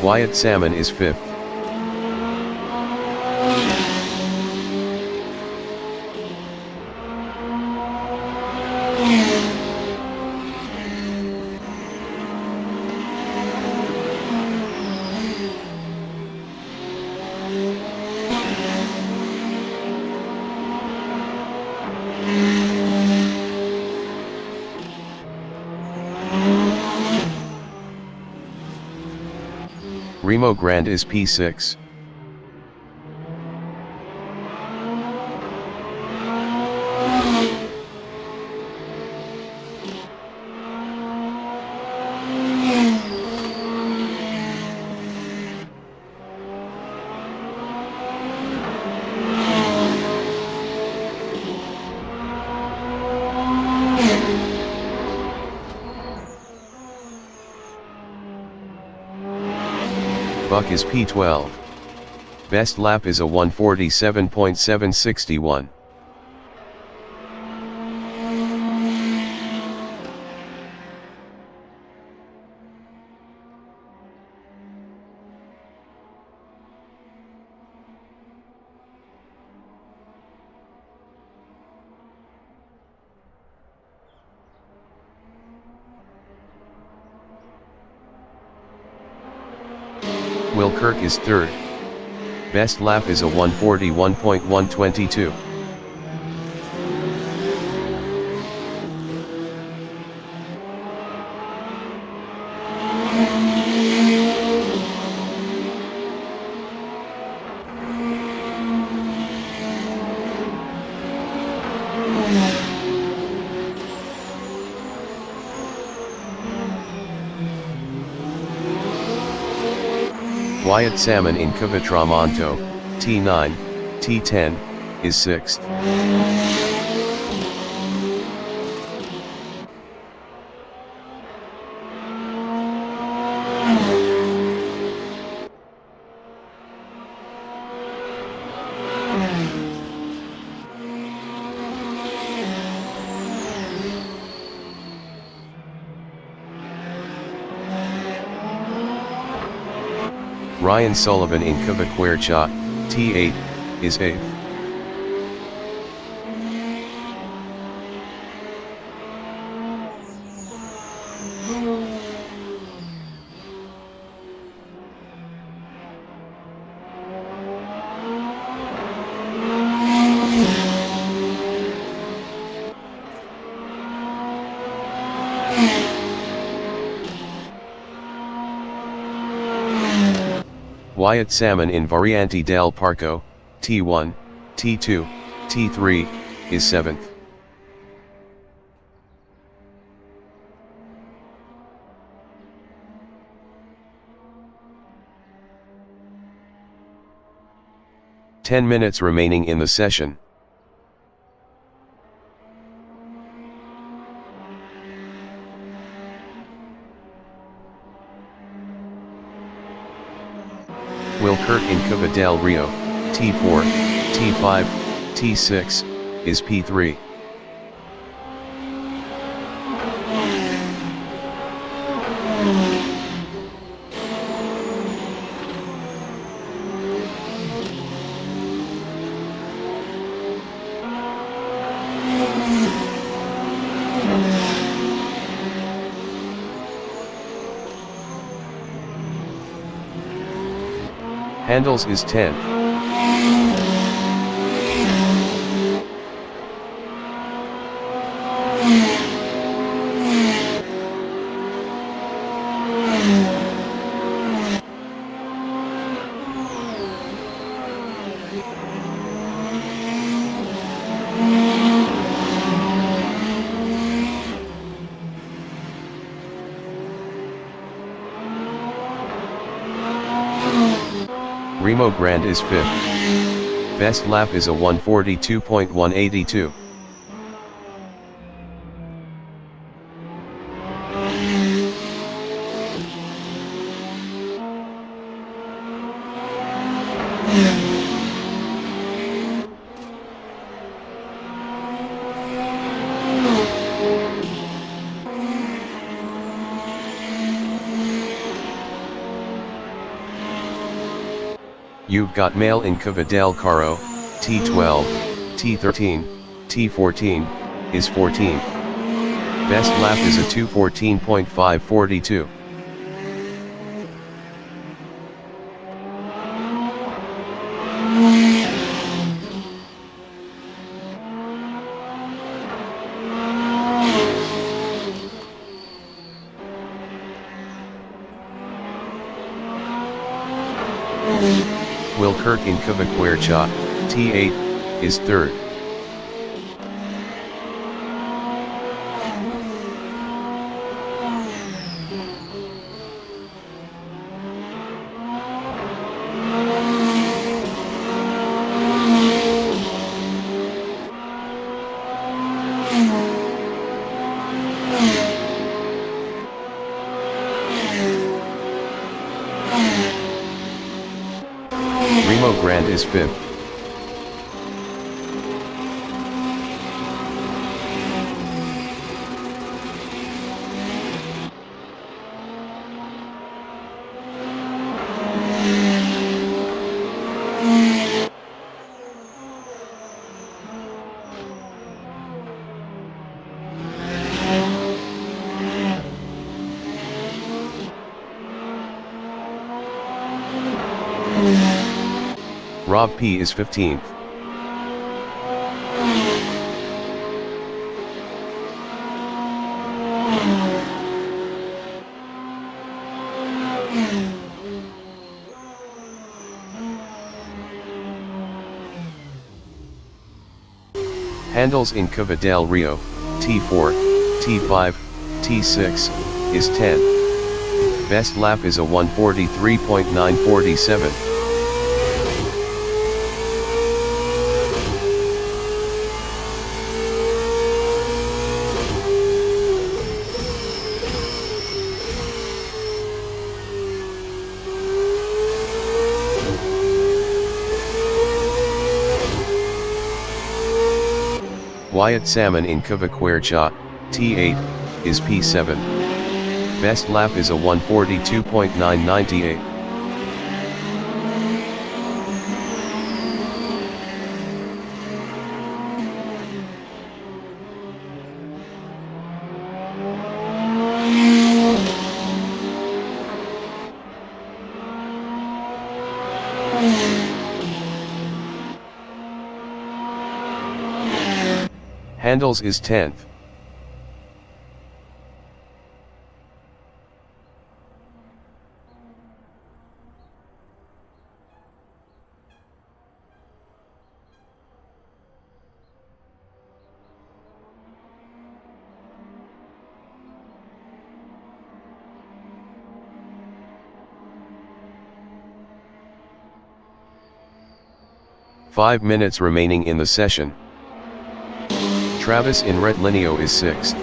Speaker 1: Wyatt Salmon is 5th. Remo Grande is P6. Buck is P12. Best lap is a 1:47.761. Will Kirk is 3rd. Best lap is a 1:41.122. Wyatt Salmon in Cavitramonto, T9, T10, is 6th. Ryan Sullivan in Cavaquercha, T8, is 8th. Wyatt Salmon in Variante del Parco, T1, T2, T3, is 7th. 10 minutes remaining in the session. Wilkert in Cuba del Rio, T4, T5, T6, is P3. Handles is 10th. Remo Grande is 5th. Best lap is a 1:42.182. You've got mail in Cuba del Caro, T12, T13, T14, is 14. Best lap is a 2:14.542. Wilkert in Cubaquercha, T8, is 3rd. Remo Grande is 5th. Rob P is 15th. Handles in Cuba del Rio, T4, T5, T6, is 10. Best lap is a 1:43.947. Wyatt Salmon in Cubaquercha, T8, is P7. Best lap is a 1:42.998. Handles is 10th. 5 minutes remaining in the session. Travis in red lineo is 6th.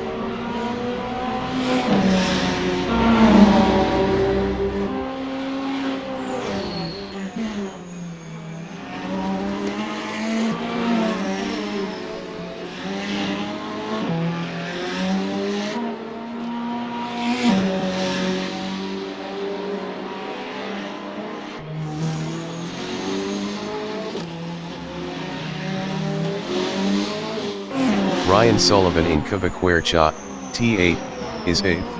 Speaker 1: Ryan Sullivan in Kvaquercha, T8, is 8th.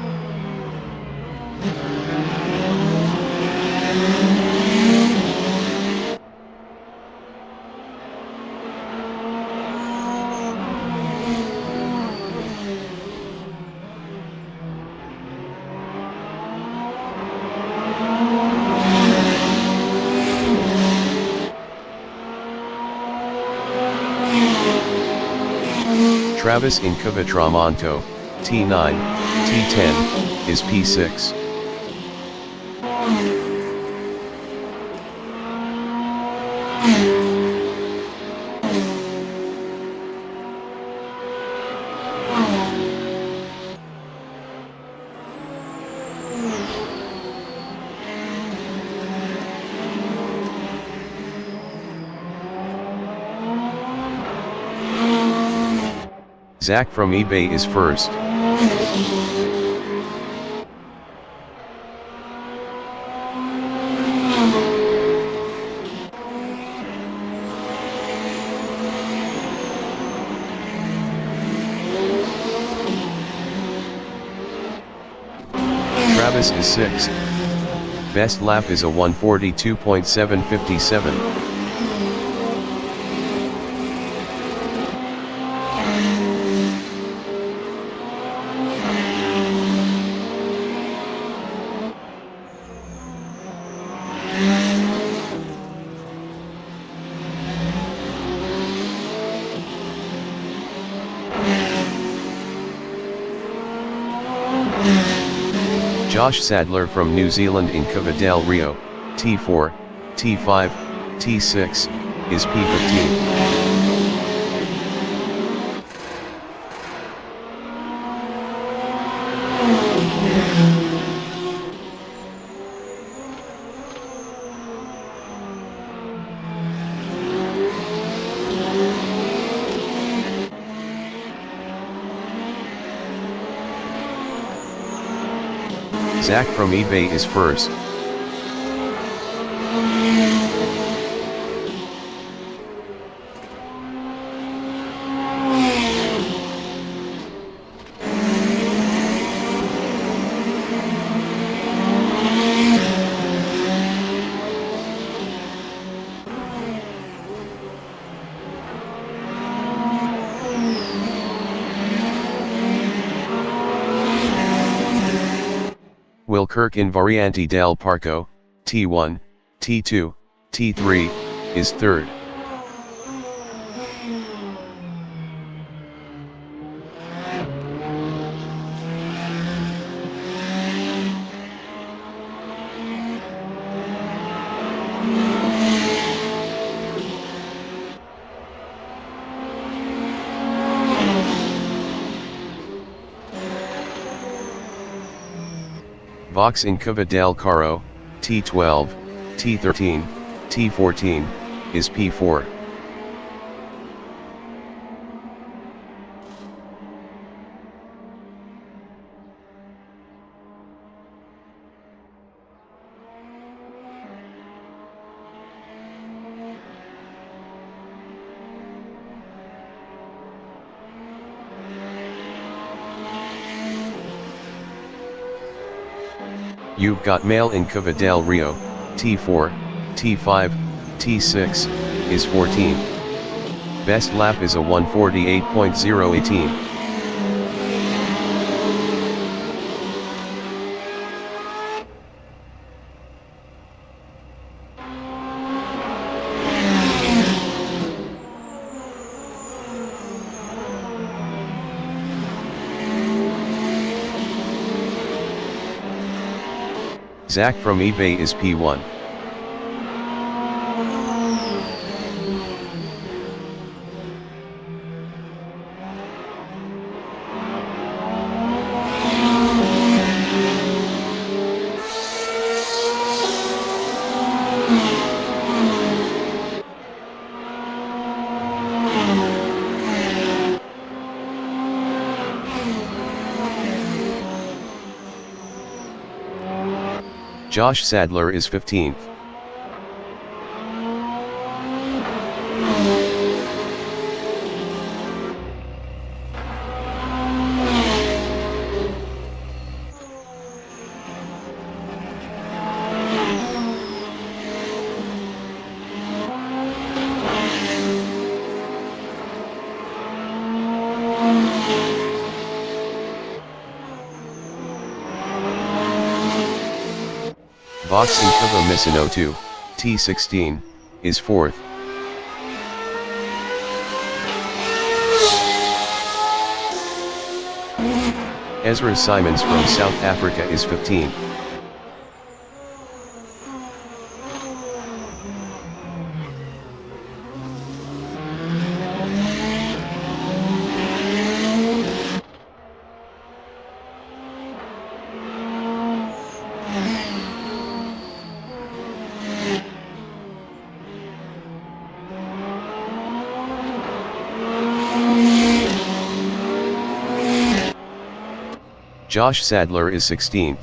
Speaker 1: Travis in Kvatramonto, T9, T10, is P6. Zach from eBay is 1st. Travis is 6th. Best lap is a 1:42.757. Josh Sadler from New Zealand in Cova del Rio, T4, T5, T6, is P15. Zach from eBay is 1st. Will Kirk in Variante del Parco, T1, T2, T3, is 3rd. Vox in Cova del Carro, T12, T13, T14, is P4. You've got mail in Cova del Rio, T4, T5, T6, is 14. Best lap is a 1:48.018. Zach from eBay is P1. Josh Sadler is 15th. Vox Incuba Misano 2, T16, is 4th. Ezra Simons from South Africa is 15th. Josh Sadler is 16th.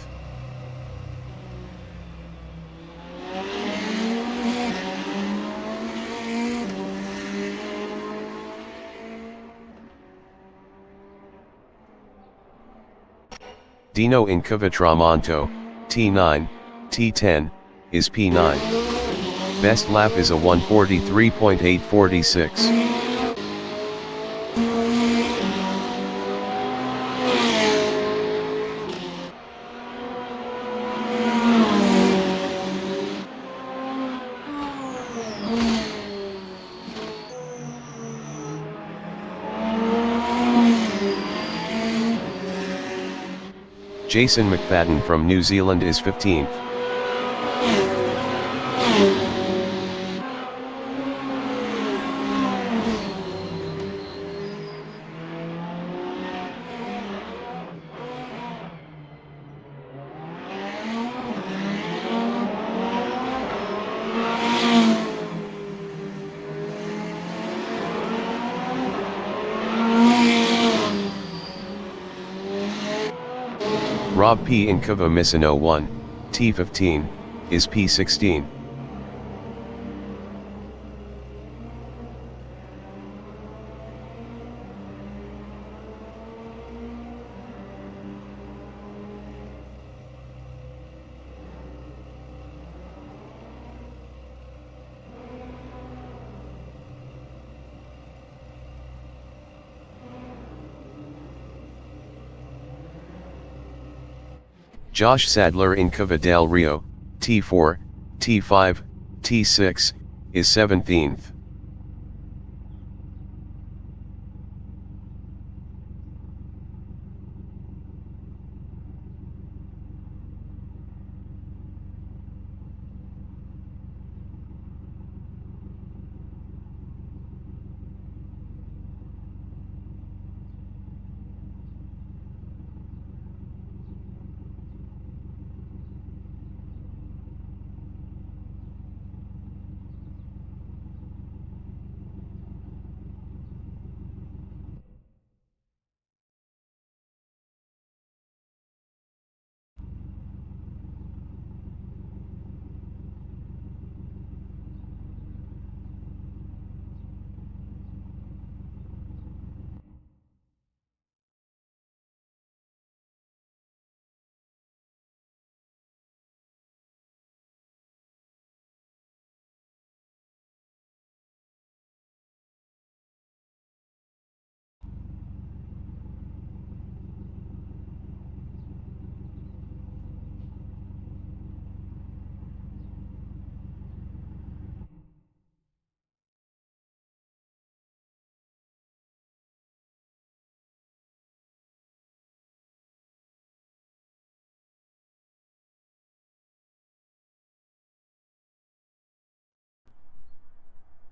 Speaker 1: Deano Incuba Tramonto, T9, T10, is P9. Best lap is a 1:43.846. Jason McFadden from New Zealand is 15th. Rob P. Incuba Misano 1, T15, is P16. Josh Sadler Incuba Del Rio, T4, T5, T6, is 17th.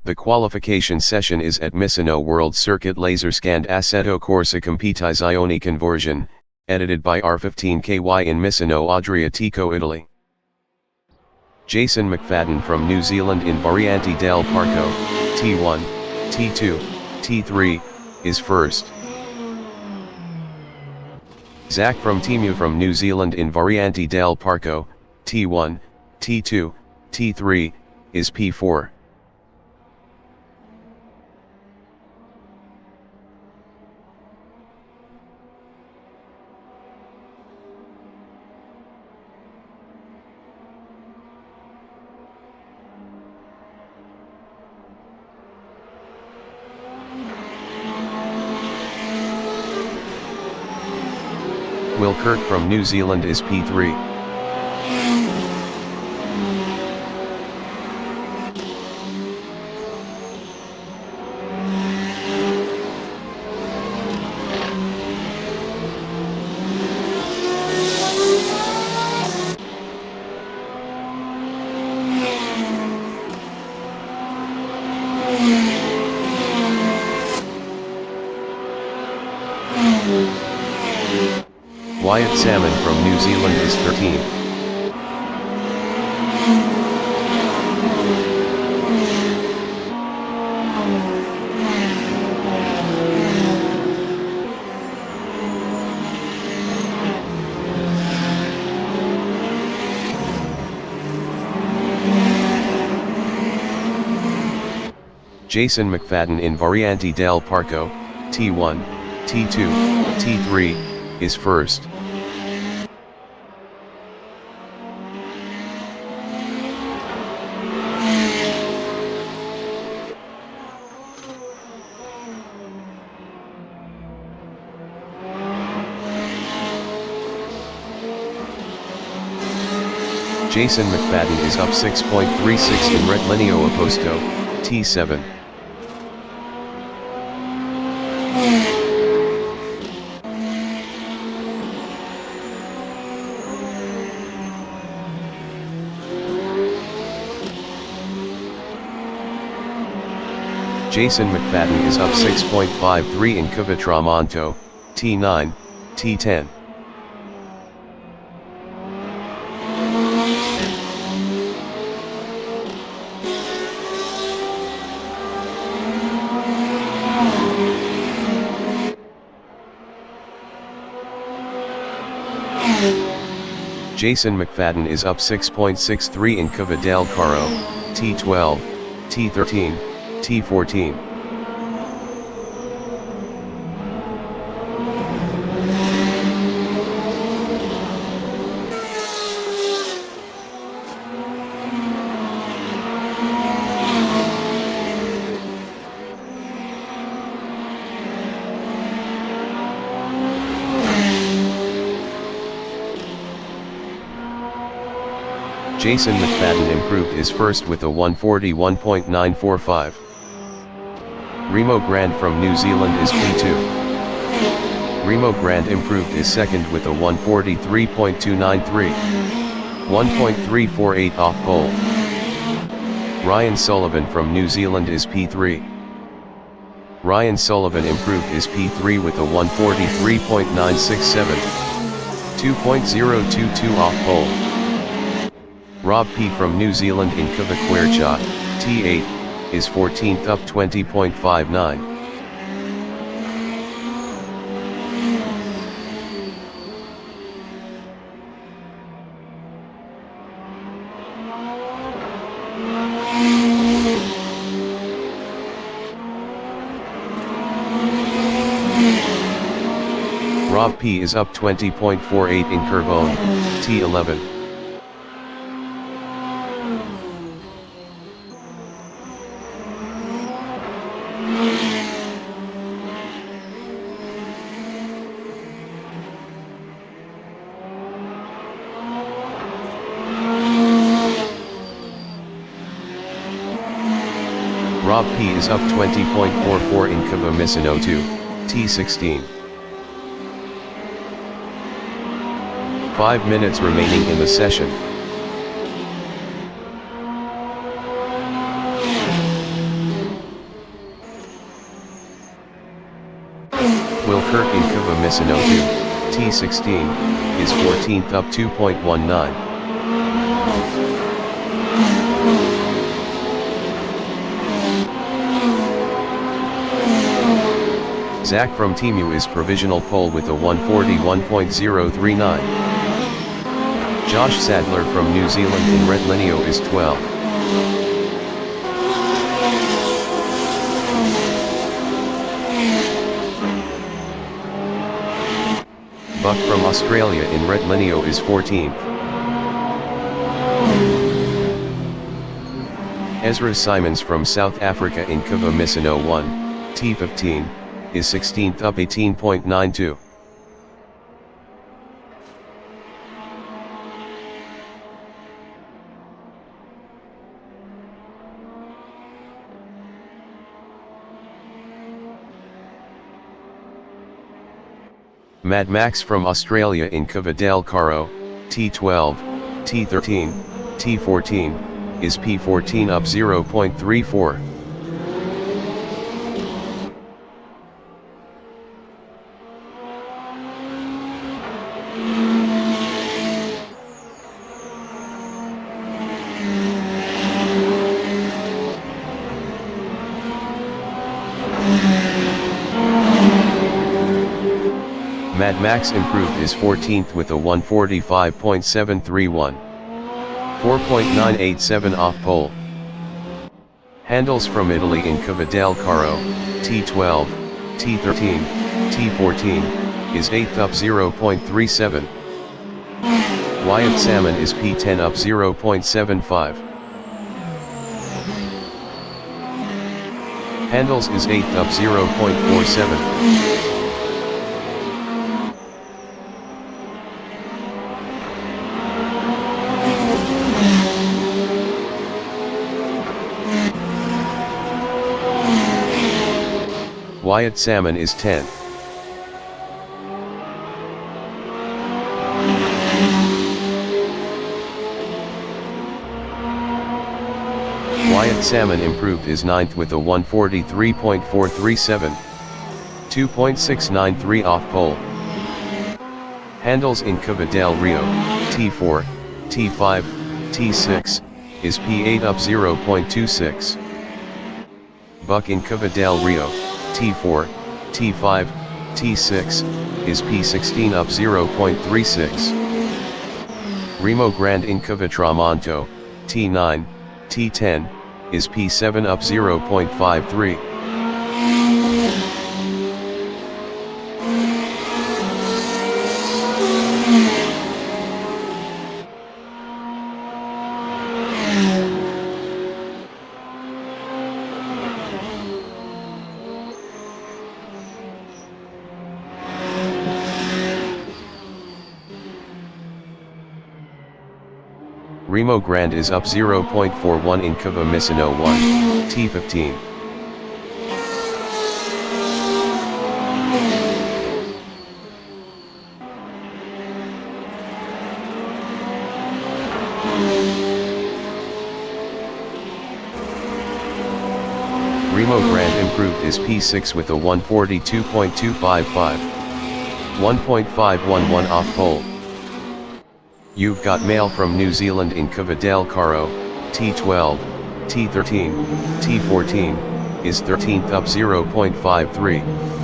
Speaker 1: The qualification session is at Misano World Circuit Laser Scanned Assetto Corsa Competizione Conversion, edited by R15KY in Misano Adriatico, Italy. Jason McFadden from New Zealand in Variante del Parco, T1, T2, T3, is first. Zach from Timu from New Zealand in Variante del Parco, T1, T2, T3, is P4. Will Kirk from New Zealand is P3. Wyatt Salmon from New Zealand is 13. Jason McFadden in Variante del Parco, T1, T2, T3, is first. Jason McFadden is up 6.36 in Retlenio Opposto, T7. Jason McFadden is up 6.53 in Cavitramonto, T9, T10. Jason McFadden is up 6.63 in Cava del Caro, T12, T13, T14. Jason McFadden improved his first with a 141.945. Remo Grant from New Zealand is P2. Remo Grant improved his second with a 143.293. 1.348 off pole. Ryan Sullivan from New Zealand is P3. Ryan Sullivan improved his P3 with a 143.967. 2.022 off pole. Rob P. from New Zealand in Cavaquercia, T8, is 14th up 20.59. Rob P. is up 20.48 in Curvone, T11. Rob P. is up 20.44 in Cava Misano 2, T16. 5 minutes remaining in the session. Will Kirk in Cava Misano 2, T16, is 14th up 2.19. Zach from Timu is provisional pole with a 141.039. Josh Sadler from New Zealand in red lineo is 12. Buck from Australia in red lineo is 14th. Ezra Simons from South Africa in Kuva Misano 1, T15, is 16th up 18.92. Mad Max from Australia in Kuva del Caro, T12, T13, T14, is P14 up 0.34. Mad Max improved is 14th with a 145.731. 4.987 off pole. Handles from Italy in Kuva del Caro, T12, T13, T14, is 8th up 0.37. Wyatt Salmon is P10 up 0.75. Handles is 8th up 0.47. Wyatt Salmon is 10th. Wyatt Salmon improved is 9th with a 143.437. 2.693 off pole. Handles in Kuva del Rio, T4, T5, T6, is P8 up 0.26. Buck in Kuva del Rio, T4, T5, T6, is P16 up 0.36. Remo Grande in Kuva Tramonto, T9, T10, is P7 up 0.53. Remo Grande is up 0.41 in Kuva Misano 1, T15. Remo Grande improved is P6 with a 142.255. 1.511 off pole. You've got mail from New Zealand in Kuva del Caro, T12, T13, T14, is 13th up 0.53.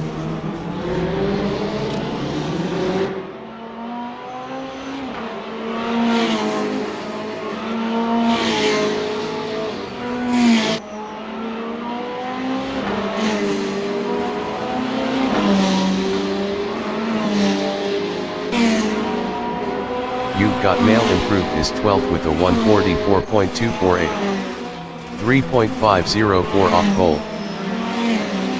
Speaker 1: Got Mail improved is 12th with a 144.248. 3.504 off pole.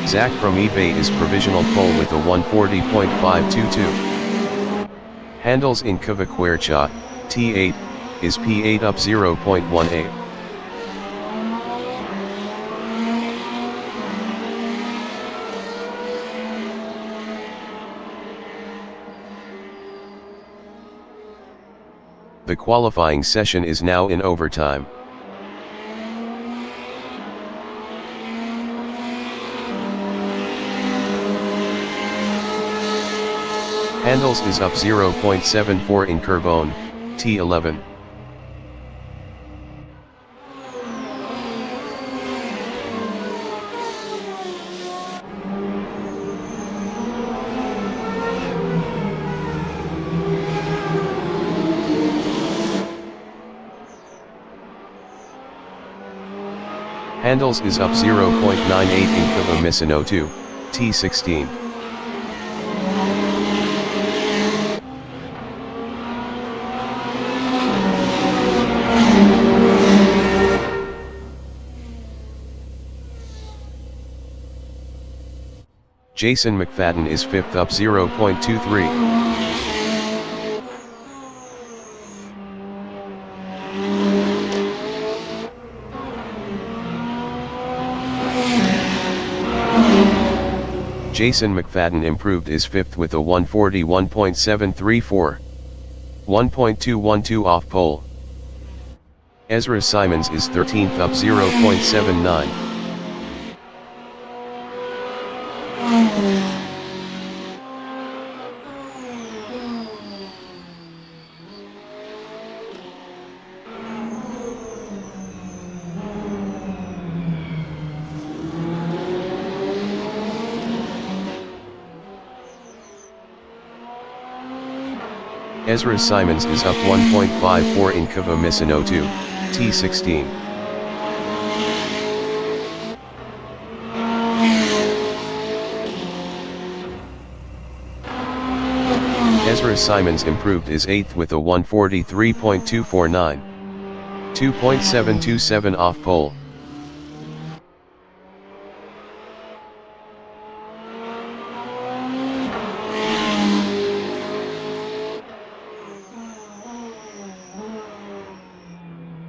Speaker 1: Zach from eBay is provisional pole with a 140.522. Handles in Kuva Quercha, T8, is P8 up 0.18. The qualifying session is now in overtime. Handles is up 0.74 in Curvone, T11. Handles is up 0.98 in Kava Misano 2, T16. Jason McFadden is 5th up 0.23. Jason McFadden improved is 5th with a 141.734. 1.212 off pole. Ezra Simons is 13th up 0.79. Ezra Simons is up 1.54 in Kava Misano 2, T16. Ezra Simons improved is 8th with a 143.249. 2.727 off pole.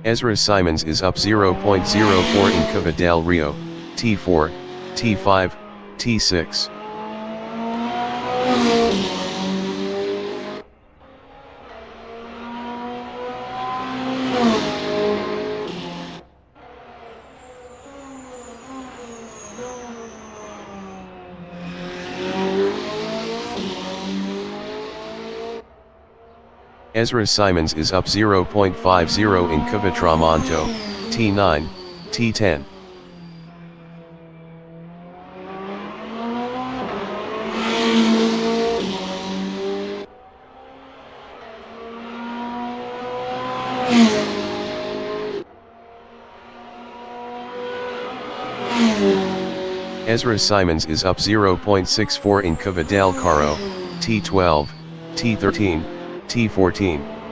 Speaker 1: Ezra Simons is up 0.04 in Cava del Rio, T4, T5, T6. Ezra Simons is up 0.50 in Cava Tramonto, T9, T10. Ezra Simons is up 0.64 in Cava del Caro, T12, T13, T14.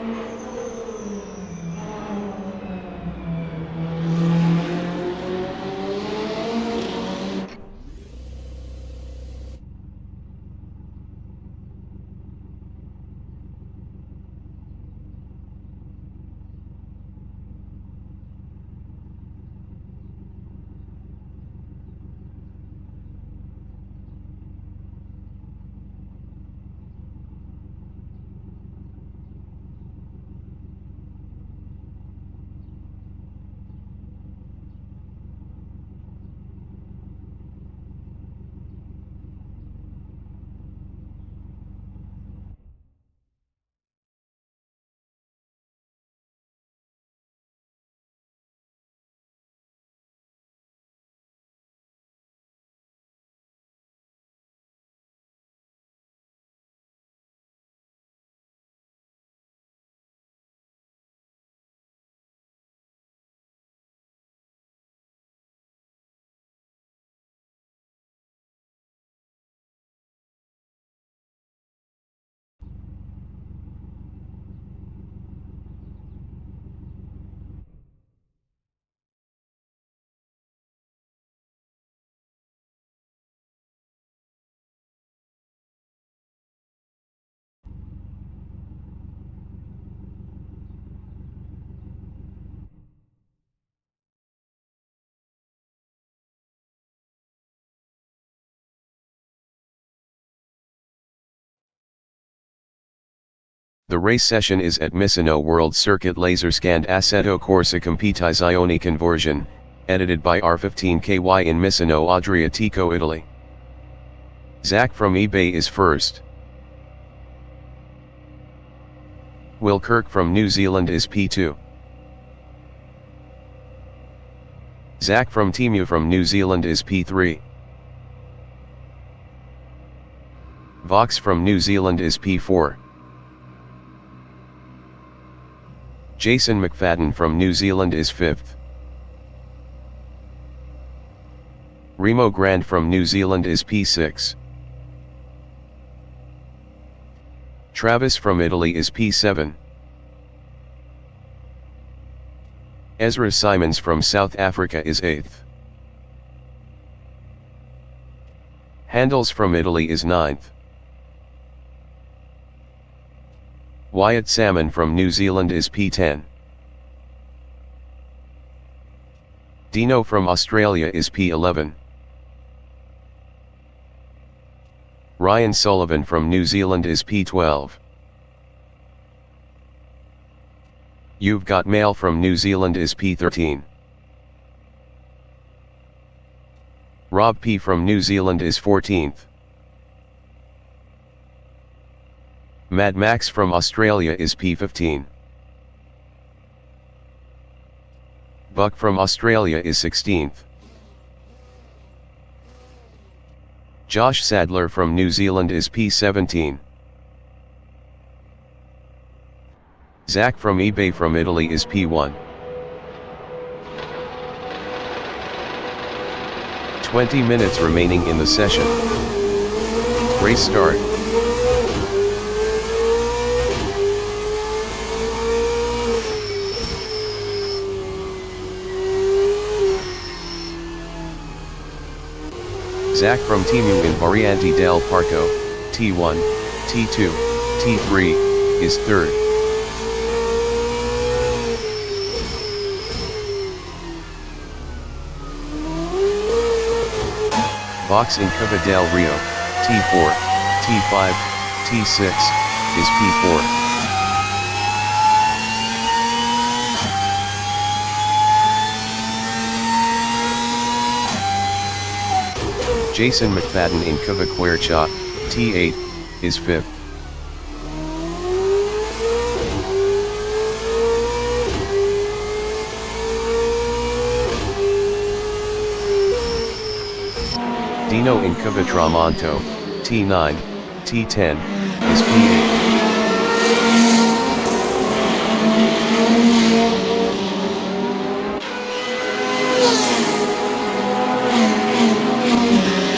Speaker 1: The race session is at Misano World Circuit Laser Scanned Assetto Corsa Competizione Conversion, edited by R15KY in Misano Adriatico, Italy. Zach from eBay is first. Will Kirk from New Zealand is P2. Zach from Timu from New Zealand is P3. Vox from New Zealand is P4. Jason McFadden from New Zealand is 5th. Remo Grande from New Zealand is P6. Travis from Italy is P7. Ezra Simons from South Africa is 8th. Handels from Italy is 9th. Wyatt Salmon from New Zealand is P10. Deano from Australia is P11. Ryan Sullivan from New Zealand is P12. You've Got Mail from New Zealand is P13. Rob P from New Zealand is 14th. Mad Max from Australia is P15. Buck from Australia is 16th. Josh Sadler from New Zealand is P17. Zach from eBay from Italy is P1. 20 minutes remaining in the session. Race start. Zach from Timu in Variante del Parco, T1, T2, T3, is 3rd. Box in Cova del Rio, T4, T5, T6, is P4. Jason McFadden in Cavaquercia, T8, is 5th. Deano in Cavatramonto, T9, T10, is P8.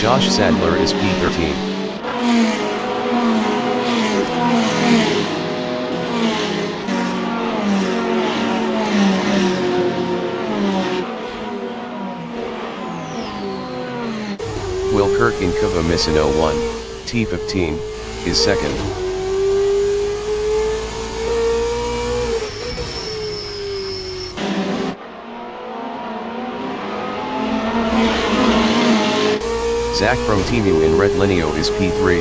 Speaker 1: Josh Sadler is P13. Will Kirk in Cova Misano 1, T15, is 2nd. Zach from Timu in Retlineo is P3.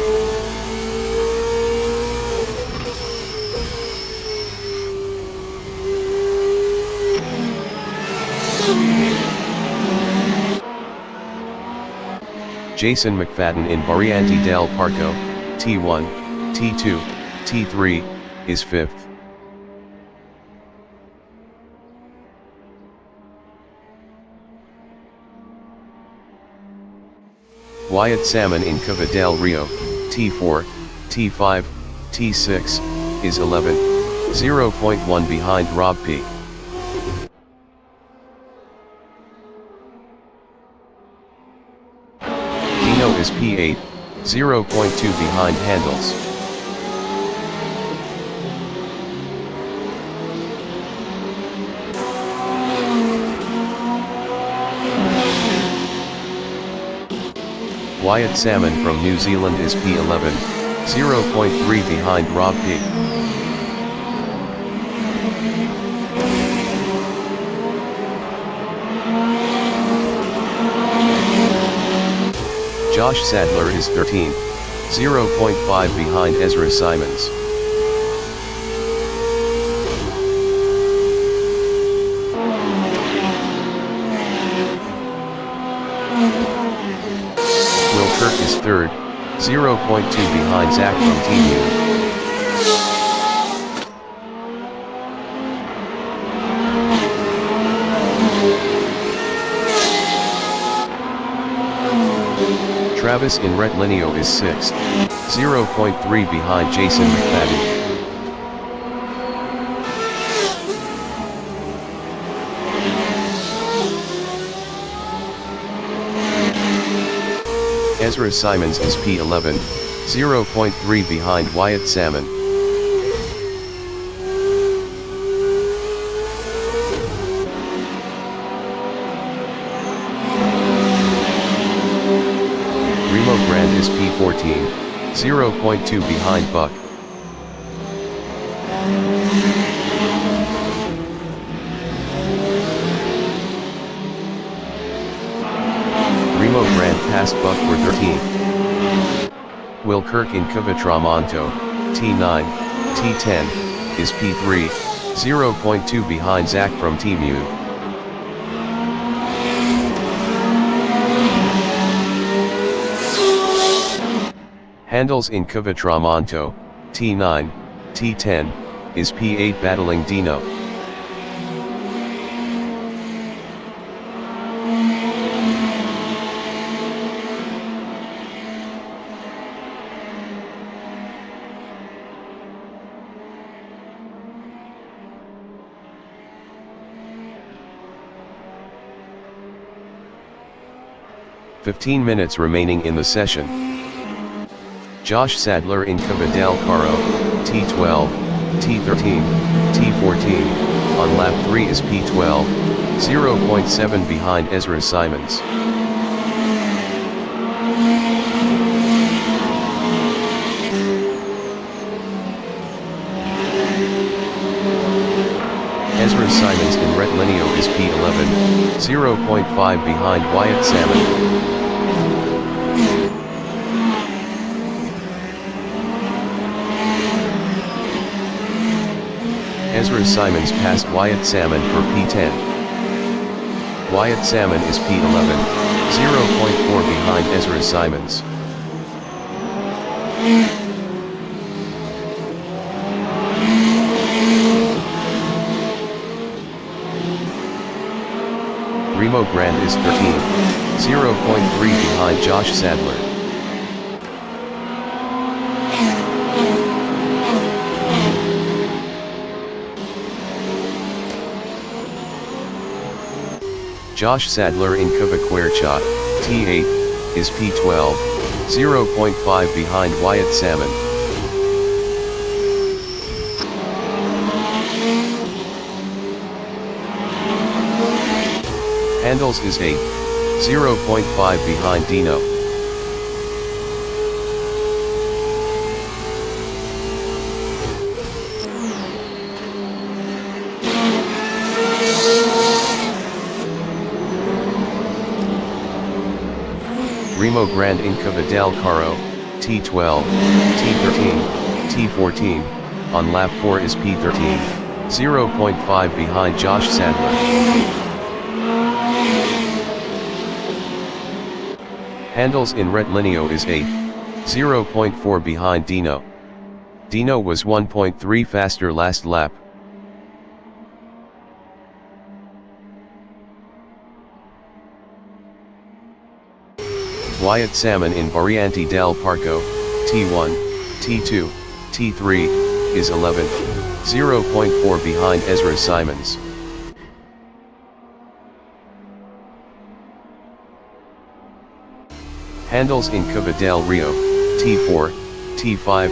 Speaker 1: Jason McFadden in Variante del Parco, T1, T2, T3, is 5th. Wyatt Salmon in Cova del Rio, T4, T5, T6, is 11th, 0.1 behind Rob P. Deano is P8, 0.2 behind Handels. Wyatt Salmon from New Zealand is P11, 0.3 behind Rob P. Josh Sadler is 13th, 0.5 behind Ezra Simons. Kirk is 3rd, 0.2 behind Zach from Timu. Travis in Retlineo is 6th, 0.3 behind Jason McFadden. Ezra Simons is P11, 0.3 behind Wyatt Salmon. Remo Grant is P14, 0.2 behind Buck. Remo Grant passed Buck for 13. Will Kirk in Cavitramonto, T9, T10, is P3, 0.2 behind Zach from T-Mu. Handles in Cavitramonto, T9, T10, is P8 battling Deano. "15 minutes remaining in the session. Josh Sadler in Cavadal Caro, T12, T13, T14, on lap 3 is P12, 0.7 behind Ezra Simons. Ezra Simons in Reclinio is P11, 0.5 behind Wyatt Salmon. Ezra Simons passed Wyatt Salmon for P10. Wyatt Salmon is P11, 0.4 behind Ezra Simons. Remo Grant is 13, 0.3 behind Josh Sadler. Josh Sadler in Cavaquercha, T8, is P12, 0.5 behind Wyatt Salmon. Handles is 8, 0.5 behind Deano. Remo Grant in Cavadal Caro, T12, T13, T14, on lap 4 is P13, 0.5 behind Josh Sadler. Handles in Reclinio is 8, 0.4 behind Deano. Deano was 1.3 faster last lap. Wyatt Salmon in Variante del Parco, T1, T2, T3, is 11, 0.4 behind Ezra Simons. Handles in Cavadal Rio, T4, T5,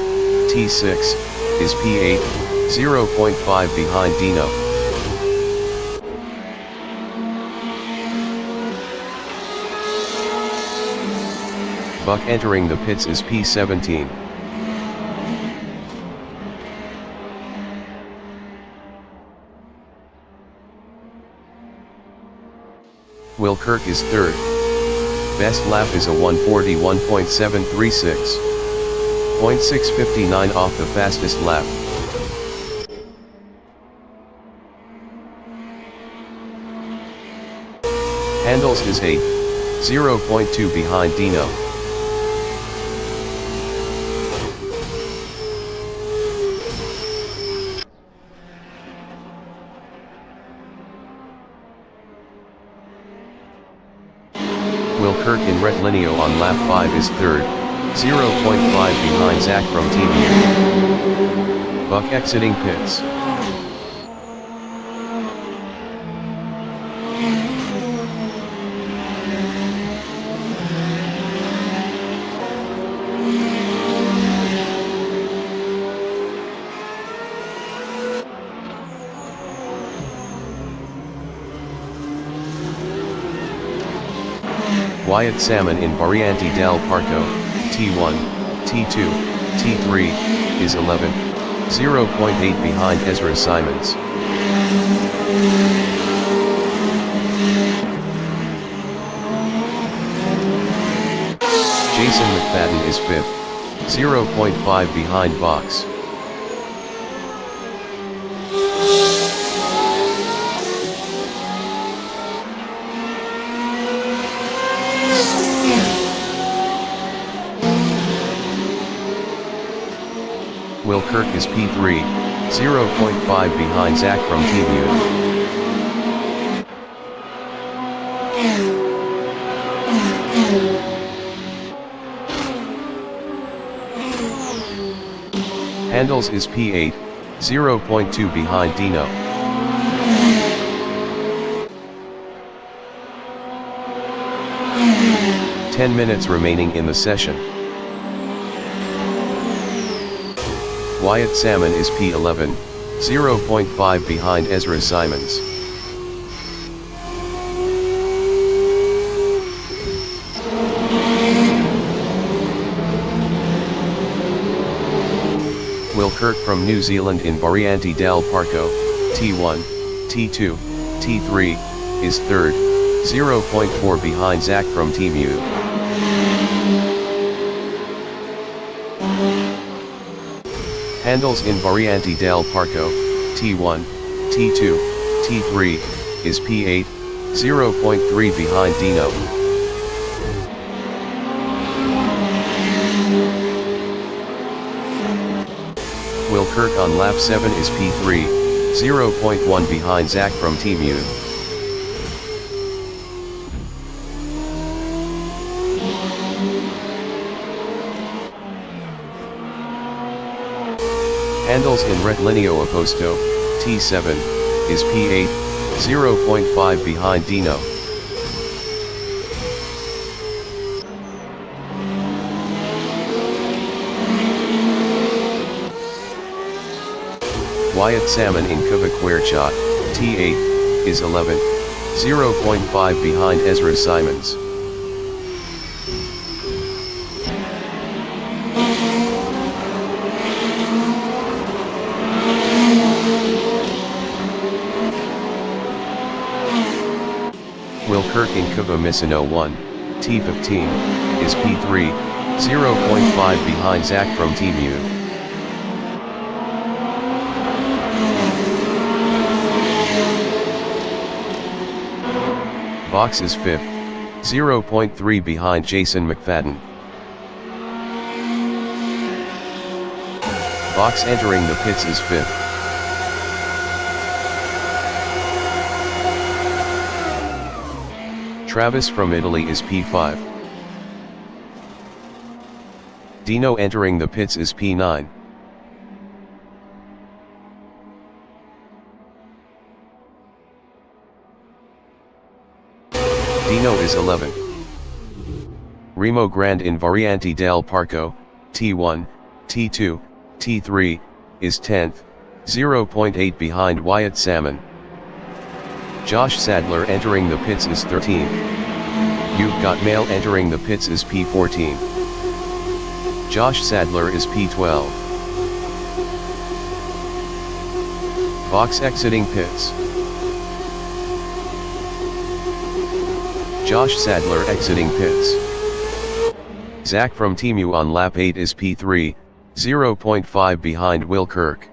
Speaker 1: T6, is P8, 0.5 behind Deano. Buck entering the pits is P17. Will Kirk is third. Best lap is a 141.736. 0.659 off the fastest lap. Handles is 8, 0.2 behind Deano. Will Kirk in Reclinio on lap 5 is third, 0.5 behind Zach from T-Mu. Buck exiting pits. Wyatt Salmon in Variante del Parco, T1, T2, T3, is 11, 0.8 behind Ezra Simons. Jason McFadden is 5th, 0.5 behind Box. Will Kirk is P3, 0.5 behind Zach from Team U. Handles is P8, 0.2 behind Deano. Ten minutes remaining in the session. Wyatt Salmon is P11, 0.5 behind Ezra Simons. Will Kirk from New Zealand in Variante del Parco, T1, T2, T3, is 3rd, 0.4 behind Zach from Team U. Handles in Variante del Parco, T1, T2, T3, is P8, 0.3 behind Deano. Will Kirk on lap 7 is P3, 0.1 behind Zach from Team U. Handles in Retlineo Opposto, T7, is P8, 0.5 behind Deano. Wyatt Salmon in Cubaquercha, T8, is 11, 0.5 behind Ezra Simons. Will Kirk in Cuba Misano 1, T15, is P3, 0.5 behind Zach from Team U. Box is 5th, 0.3 behind Jason McFadden. Box entering the pits is 5th. Travis from Italy is P5. Deano entering the pits is P9. Deano is 11. Remo Grande in Variante del Parco, T1, T2, T3, is 10th, 0.8 behind Wyatt Salmon. Josh Sadler entering the pits is 13th. You've Got Mail entering the pits is P14. Josh Sadler is P12. Box exiting pits. Josh Sadler exiting pits. Zach from Team U on lap 8 is P3, 0.5 behind Will Kirk.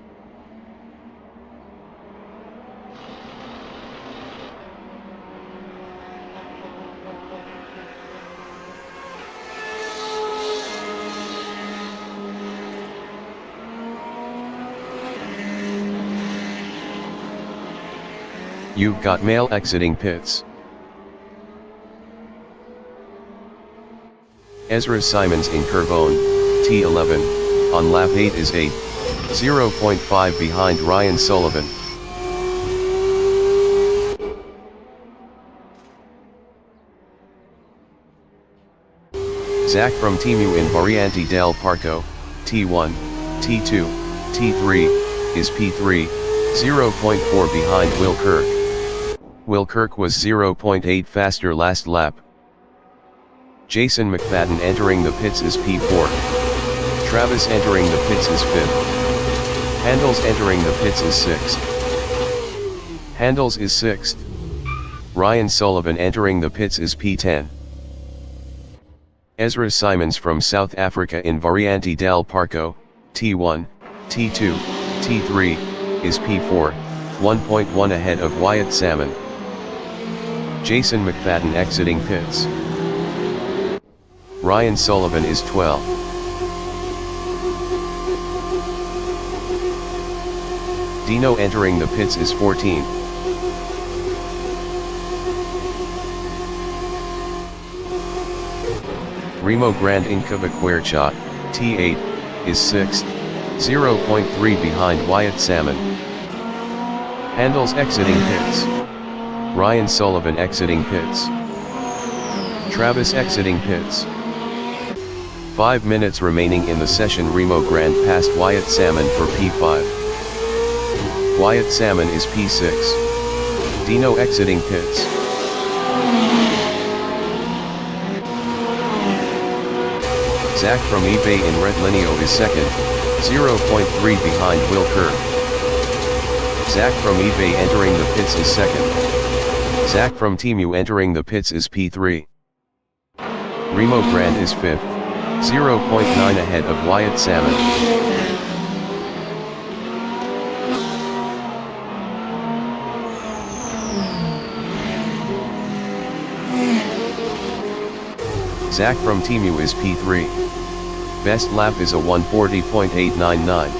Speaker 1: You've Got Mail exiting pits. Ezra Simons in Curvone, T11, on lap 8 is 8, 0.5 behind Ryan Sullivan. Zach from Team U in Variante del Parco, T1, T2, T3, is P3, 0.4 behind Will Kirk. Will Kirk was 0.8 faster last lap. Jason McFadden entering the pits is P4. Travis entering the pits is 5th. Handels entering the pits is 6th. Handels is 6th. Ryan Sullivan entering the pits is P10. Ezra Simons from South Africa in Variante del Parco, T1, T2, T3, is P4, 1.1 ahead of Wyatt Salmon. Jason McFadden exiting pits. Ryan Sullivan is 12. Deano entering the pits is 14. Remo Grand Incabaquercha, T8, is 6th, 0.3 behind Wyatt Salmon. Handels exiting pits. Ryan Sullivan exiting pits. Travis exiting pits. 5 minutes remaining in the session. Remo Grand passed Wyatt Salmon for P5. Wyatt Salmon is P6. Deano exiting pits. Zach from eBay in Red Lineo is 2nd, 0.3 behind Will Kerr. Zach from eBay entering the pits is 2nd. Zach from Temu entering the pits is P3. Remo Grand is 5th, 0.9 ahead of Wyatt Salmon. Zach from Temu is P3. Best lap is a 140.899.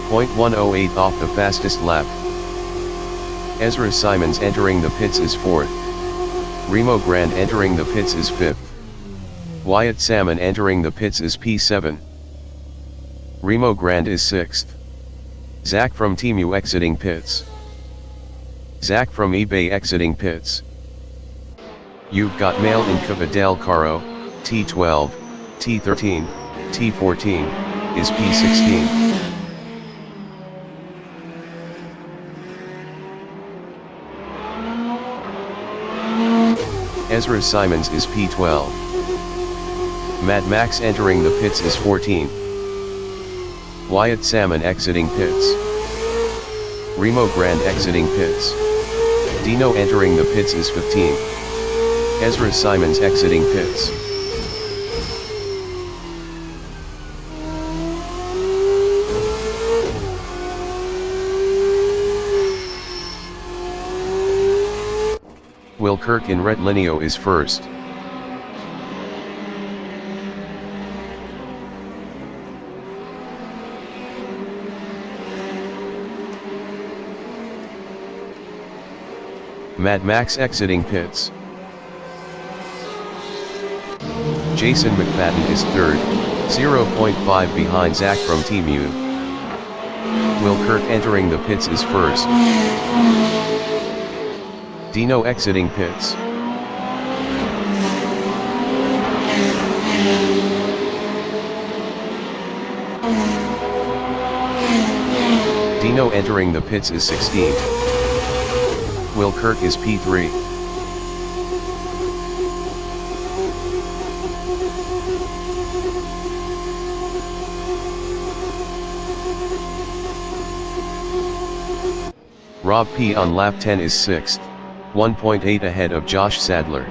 Speaker 1: 0.108 off the fastest lap. Ezra Simons entering the pits is 4th. Remo Grand entering the pits is 5th. Wyatt Salmon entering the pits is P7. Remo Grand is 6th. Zach from Temu exiting pits. Zach from eBay exiting pits. You've got mail in Cava del Caro, T12, T13, T14, is P16. Ezra Simons is P12. Mad Max entering the pits is 14. Wyatt Salmon exiting pits. Remo Grand exiting pits. Deano entering the pits is 15. Ezra Simons exiting pits. Will Kirk in Red Lineo is 1st. Mad Max exiting pits. Jason McFadden is 3rd, 0.5 behind Zach from Temu. Will Kirk entering the pits is 1st. Deano exiting pits. Deano entering the pits is 16th. Will Kirk is P3. Rob P on lap 10 is 6th, 1.8 ahead of Josh Sadler.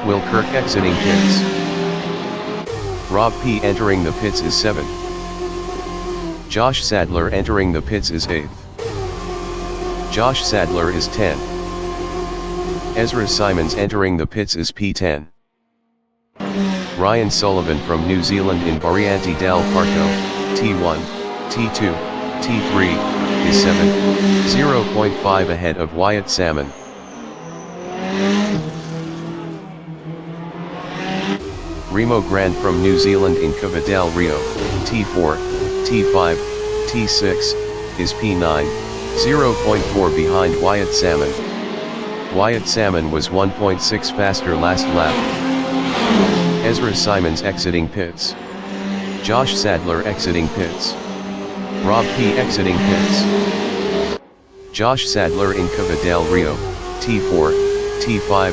Speaker 1: Will Kirk exiting pits. Rob P entering the pits is 7th. Josh Sadler entering the pits is 8th. Josh Sadler is 10. Ezra Simons entering the pits is P10. Ryan Sullivan from New Zealand in Variante del Parco, T1, T2, T3, is 7th, 0.5 ahead of Wyatt Salmon. Remo Grand from New Zealand in Cava del Rio, T4, T5, T6, is P9, 0.4 behind Wyatt Salmon. Wyatt Salmon was 1.6 faster last lap. Ezra Simons exiting pits. Josh Sadler exiting pits. Rob P exiting pits. Josh Sadler in Cava del Rio, T4, T5,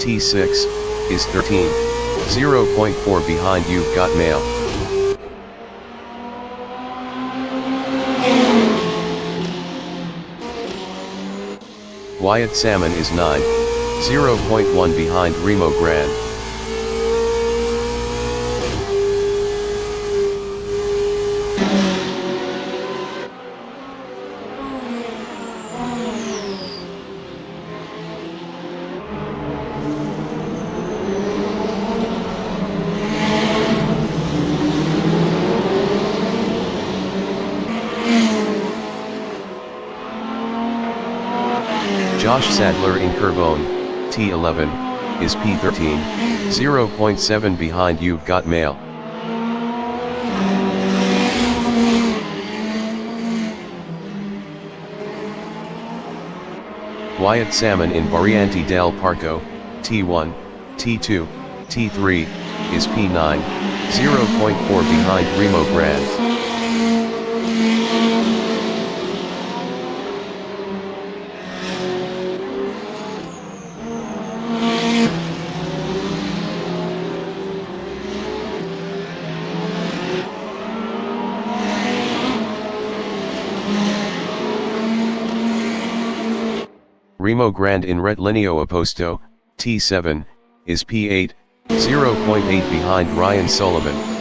Speaker 1: T6, is 13, 0.4 behind You've Got Mail. Wyatt Salmon is 9, 0.1 behind Remo Grande. Josh Sadler in Carbone, T11, is P13, 0.7 behind You've Got Mail. Wyatt Salmon in Variante del Parco, T1, T2, T3, is P9, 0.4 behind Remo Grande. Remo Grande in Retlineo Opposto, T7, is P8, 0.8 behind Ryan Sullivan.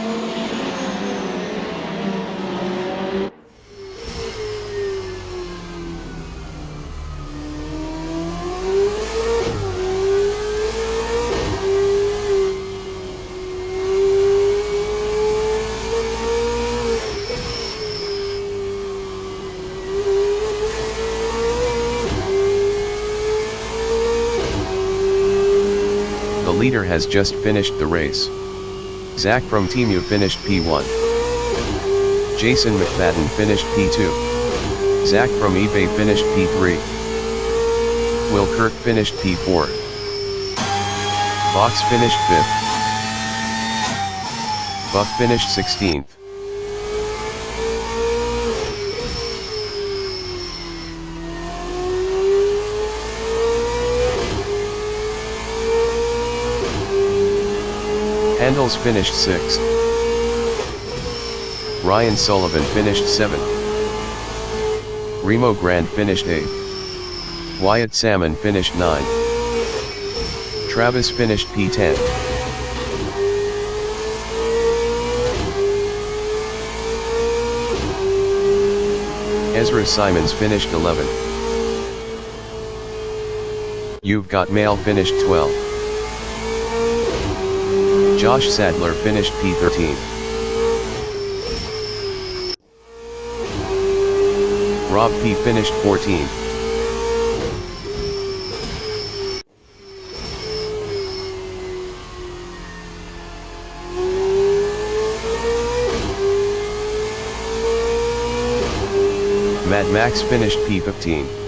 Speaker 1: The leader has just finished the race. Zach from Team U finished P1. Jason McFadden finished P2. Zach from eBay finished P3. Will Kirk finished P4. Fox finished 5th. Buck finished 16th. Handels finished 6th. Ryan Sullivan finished 7th. Remo Grande finished 8th. Wyatt Salmon finished 9th. Travis finished P10. Ezra Simons finished 11th. You've Got Mail finished 12th. Josh Sadler finished P13. Rob P finished 14th. Mad Max finished P15.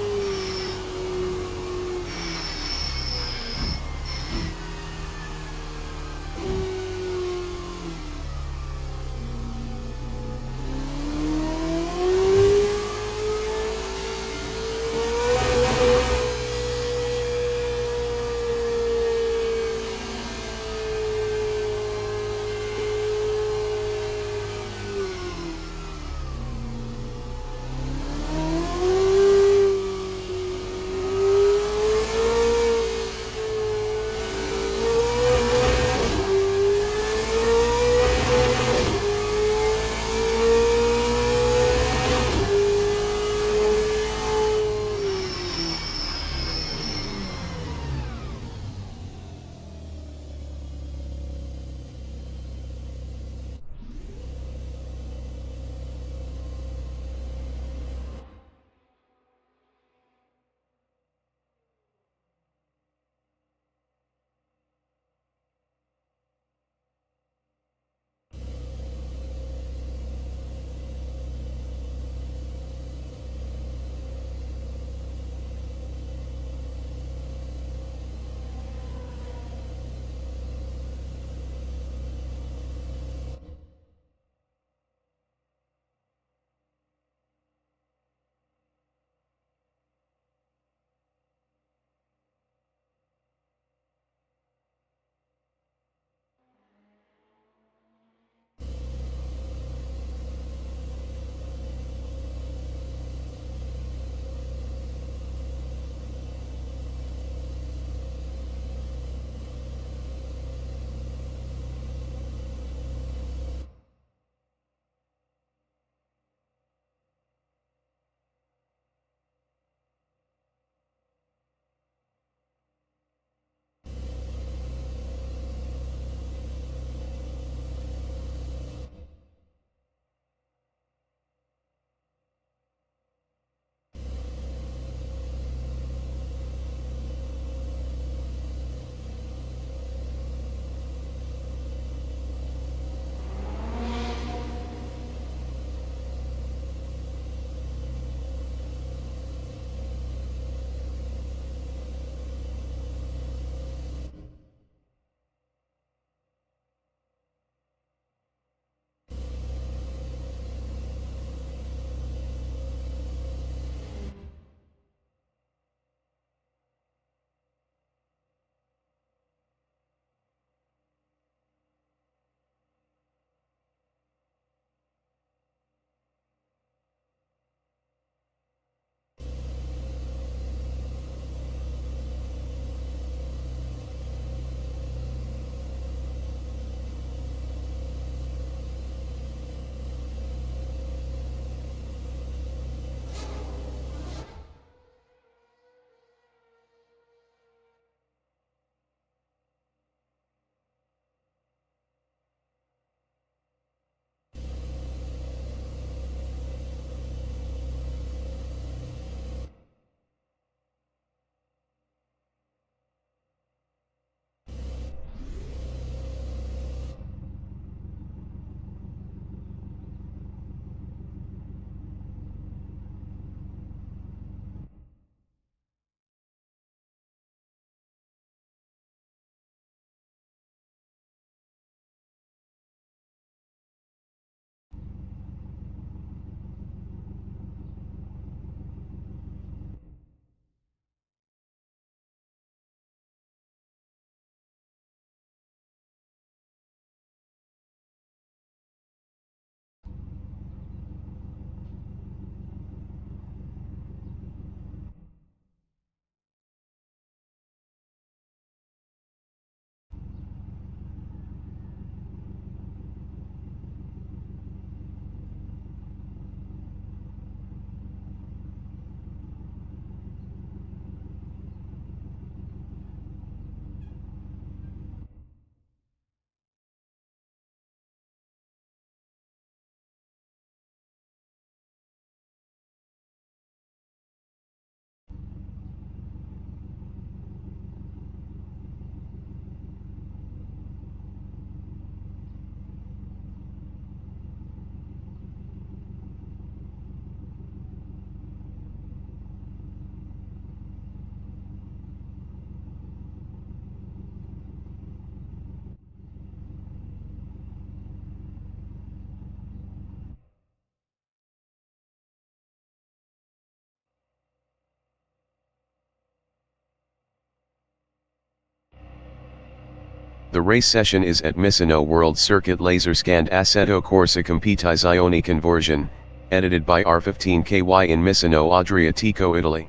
Speaker 1: The race session is at Misano World Circuit Laser Scanned Assetto Corsa Competizione Conversion, edited by R15KY in Misano Adriatico, Italy.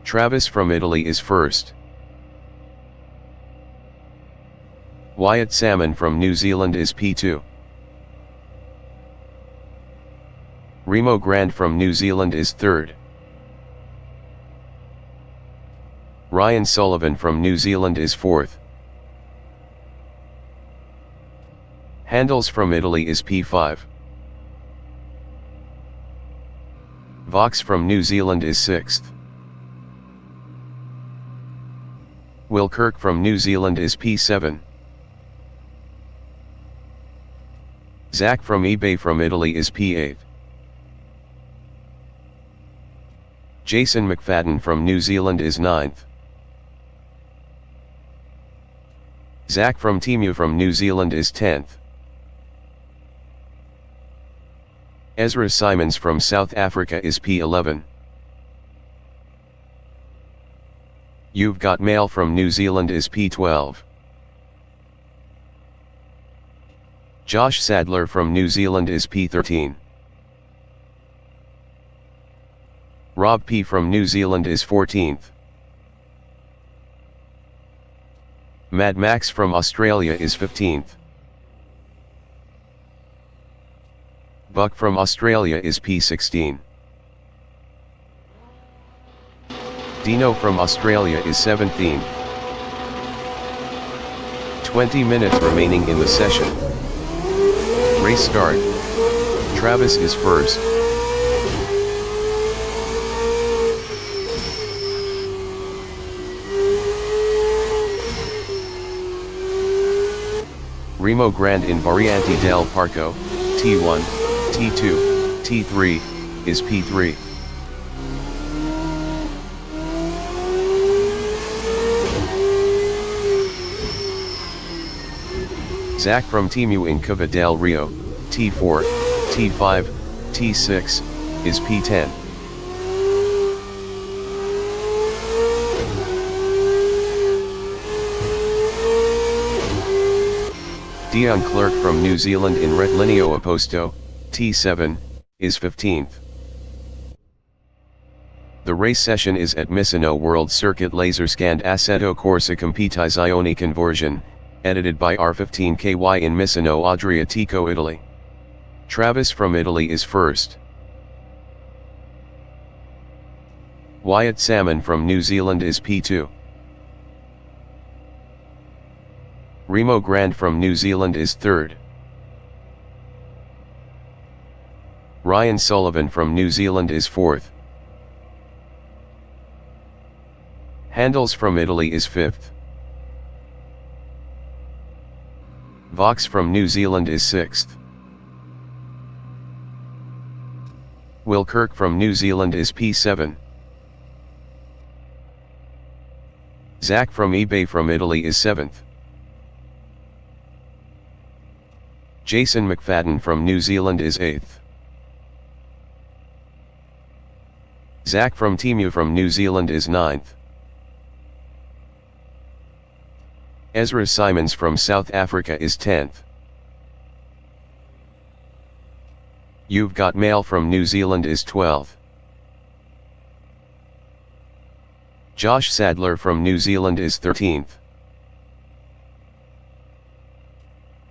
Speaker 1: Travis from Italy is first. Wyatt Salmon from New Zealand is P2. Remo Grande from New Zealand is third. Ryan Sullivan from New Zealand is fourth. Handels from Italy is P5. Vox from New Zealand is sixth. Will Kirk from New Zealand is P7. Zach from eBay from Italy is P8. Jason McFadden from New Zealand is 9th. Zach from Temu from New Zealand is 10th. Ezra Simons from South Africa is P11. You've Got Mail from New Zealand is P12. Josh Sadler from New Zealand is P13. Rob P from New Zealand is 14th. Mad Max from Australia is 15th. Buck from Australia is P16. Deano from Australia is 17th. 20 minutes remaining in the session. Race start. Travis is first. Remo Grande in Variante del Parco, T1, T2, T3, is P3. Zach from Temu in Cava del Rio, T4, T5, T6, is P10. Dion Clerk from New Zealand in Retlineo Opposto, T7, is 15th. The race session is at Misano World Circuit Laser Scanned Assetto Corsa Competizione Conversion, edited by R15KY in Misano Adriatico, Italy. Travis from Italy is first. Wyatt Salmon from New Zealand is P2. Remo Grande from New Zealand is third. Ryan Sullivan from New Zealand is fourth. Handels from Italy is fifth. Vox from New Zealand is sixth. Will Kirk from New Zealand is P7. Zach from eBay from Italy is 7th. Jason McFadden from New Zealand is 8th. Zach from Temu from New Zealand is 9th. Ezra Simons from South Africa is 10th. You've Got Mail from New Zealand is 12th. Josh Sadler from New Zealand is 13th.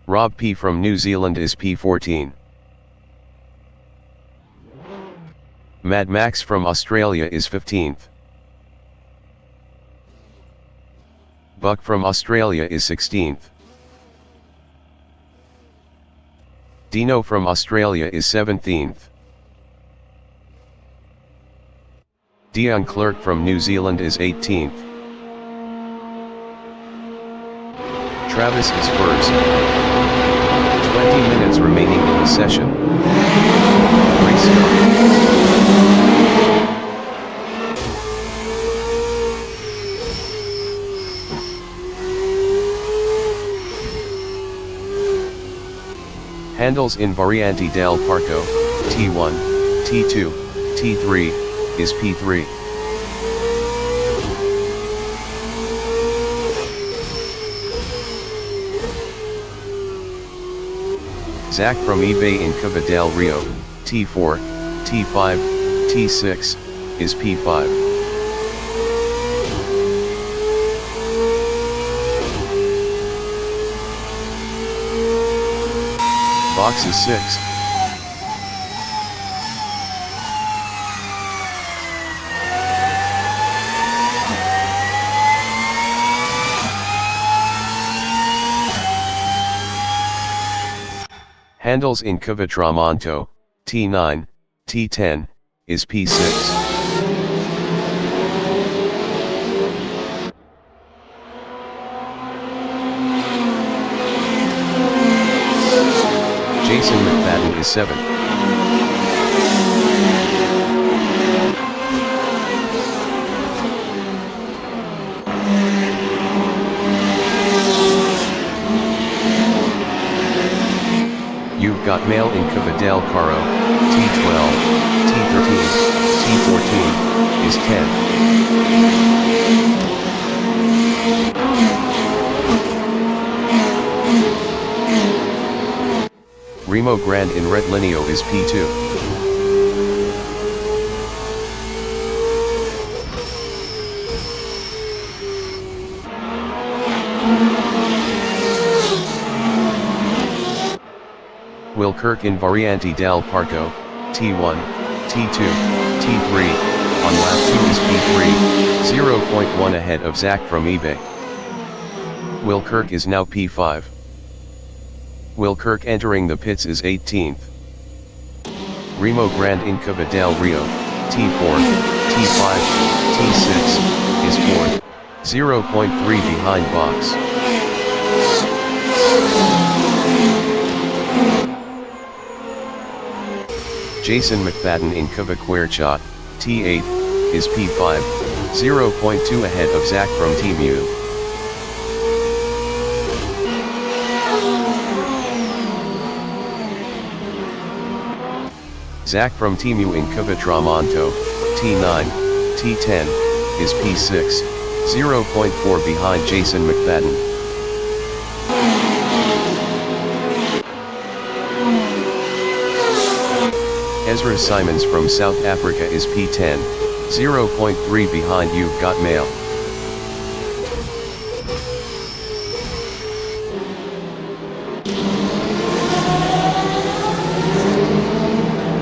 Speaker 1: Rob P from New Zealand is P14. Mad Max from Australia is 15th. Buck from Australia is 16th. Deano from Australia is 17th. Dion Clerk from New Zealand is 18th. Travis is first. 20 minutes remaining in the session. Race start. Handels in Variante del Parco, T1, T2, T3, is P3. Zach from eBay in Cava del Rio, T4, T5, T6, is P5. Box is 6. Handles in Cavitramonto, T9, T10, is P6. Jason McFadden is 7. You've got mail in Cava del Caro, T12, T13, T14, is 10. Remo Grande in Retlineo is P2. Wilkirk in Variante del Parco, T1, T2, T3, on lap 2 is P3, 0.1 ahead of Zach from eBay. Wilkirk is now P5. Wilkirk entering the pits is 18th. Remo Grande in Cava del Rio, T4, T5, T6, is 4th, 0.3 behind box. Jason McFadden in Cavaquercia, T8, is P5, 0.2 ahead of Zach from Team U. Zach from Team U in Cavitramonto, T9, T10, is P6, 0.4 behind Jason McFadden. Ezra Simons from South Africa is P10, 0.3 behind You've Got Mail.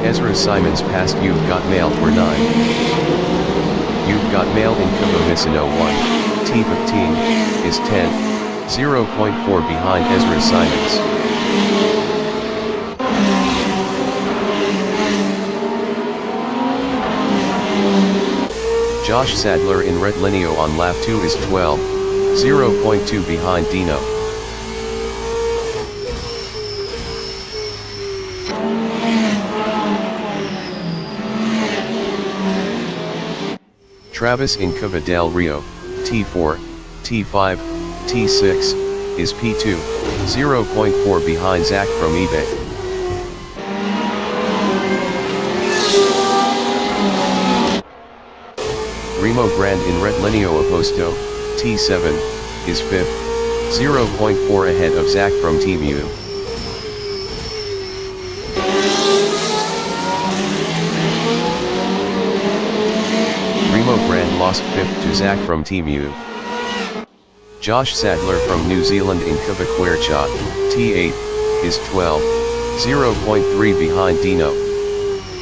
Speaker 1: Ezra Simons passed You've Got Mail for 9. You've Got Mail in Cava Misano 1, T15, is 10, 0.4 behind Ezra Simons. Josh Sadler in Retlineo on lap 2 is 12, 0.2 behind Deano. Travis in Cava del Rio, T4, T5, T6, is P2, 0.4 behind Zach from eBay. Remo Grande in Retlineo Oposto, T7, is 5th, 0.4 ahead of Zach from Team U. Remo Grande lost 5th to Zach from Team U. Josh Sadler from New Zealand in Cavaquercia, T8, is 12, 0.3 behind Deano.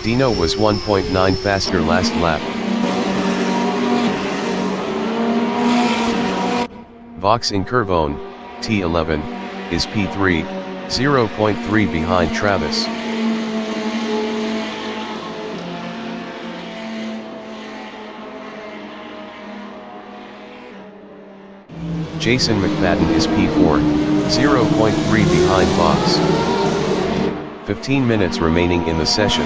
Speaker 1: Deano was 1.9 faster last lap. Vox in Curvone, T11, is P3, 0.3 behind Travis. Jason McFadden is P4, 0.3 behind Vox. 15 minutes remaining in the session.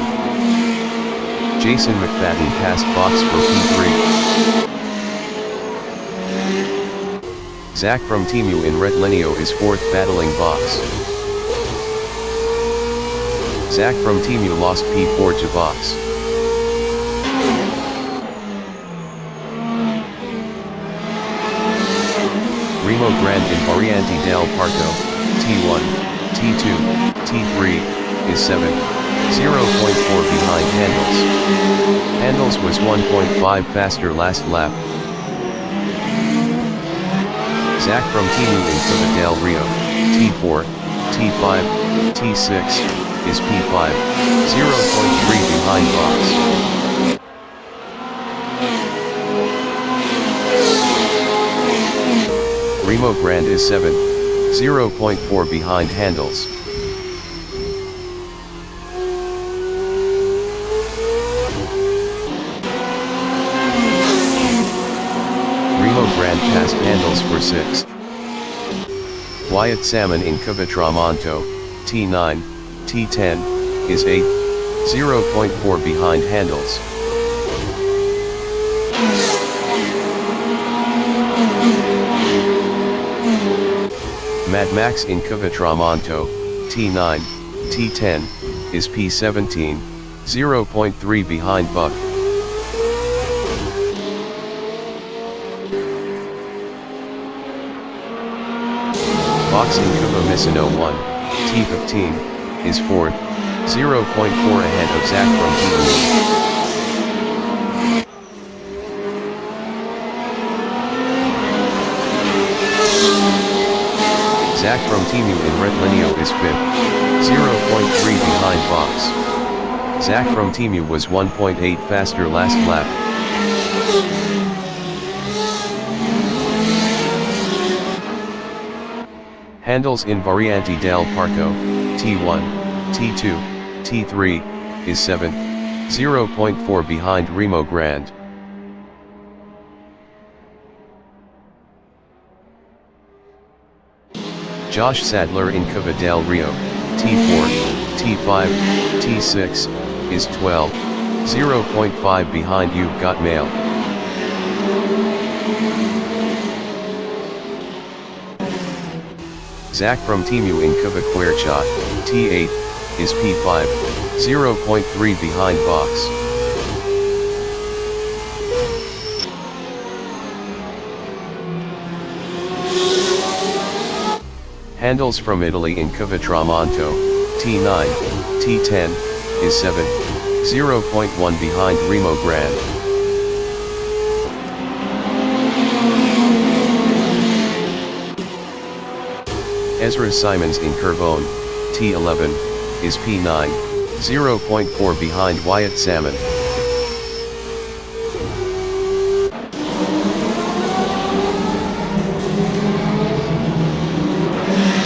Speaker 1: Jason McFadden passed Vox for P3. Zach from Team U in Retlineo is 4th battling Vox. Zach from Team U lost P4 to Vox. Remo Grande in Variante del Parco, T1, T2, T3, is 7, 0.4 behind Handels. Handels was 1.5 faster last lap. Zach from Team in Cuba del Rio, T4, T5, T6, is P5, 0.3 behind Box. Remo Grande is 7, 0.4 behind Handels. Remo Grande passed Handels for 6. Wyatt Salmon in Cubatramonto, T9, T10, is 8, 0.4 behind Handels. Mad Max in Cubatramonto, T9, T10, is P17, 0.3 behind Buck. Box in Cuba Misano 1, T15, is 4th, 0.4 ahead of Zach from Team. Zach from Team in Red Lineo is 5th, 0.3 behind Box. Zach from Team was 1.8 faster last lap. Handels in Variante del Parco, T1, T2, T3, is 7, 0.4 behind Remo Grande. Josh Sadler in Cuba del Rio, T4, T5, T6, is 12, 0.5 behind You've Got Mail. Zach from Timu in Cuba Querchat, T8, is P5, 0.3 behind Box. Handels from Italy in Cubatramonto, T9, T10, is 7, 0.1 behind Remo Grande. Ezra Simons in Curvone, T11, is P9, 0.4 behind Wyatt Salmon.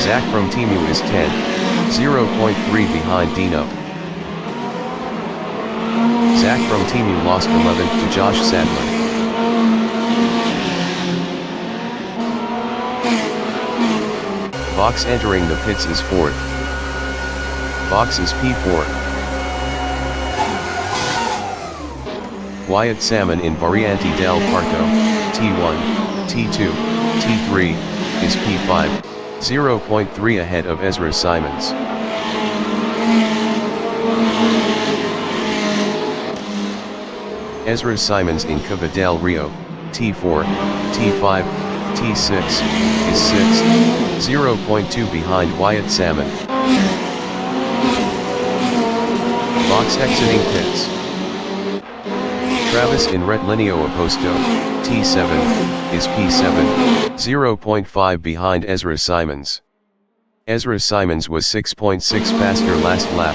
Speaker 1: Zach from Timu is 10, 0.3 behind Deano. Zach from Timu lost 11th to Josh Sadler. Box entering the pits is 4th. Box is P4. Wyatt Salmon in Variante del Parco, T1, T2, T3, is P5, 0.3 ahead of Ezra Simons. Ezra Simons in Cuba del Rio, T4, T5, T6, is 6th, 0.2 behind Wyatt Salmon. Box exiting pits. Travis in Red Lineo Oposto, T7, is P7, 0.5 behind Ezra Simons. Ezra Simons was 6.6 faster last lap.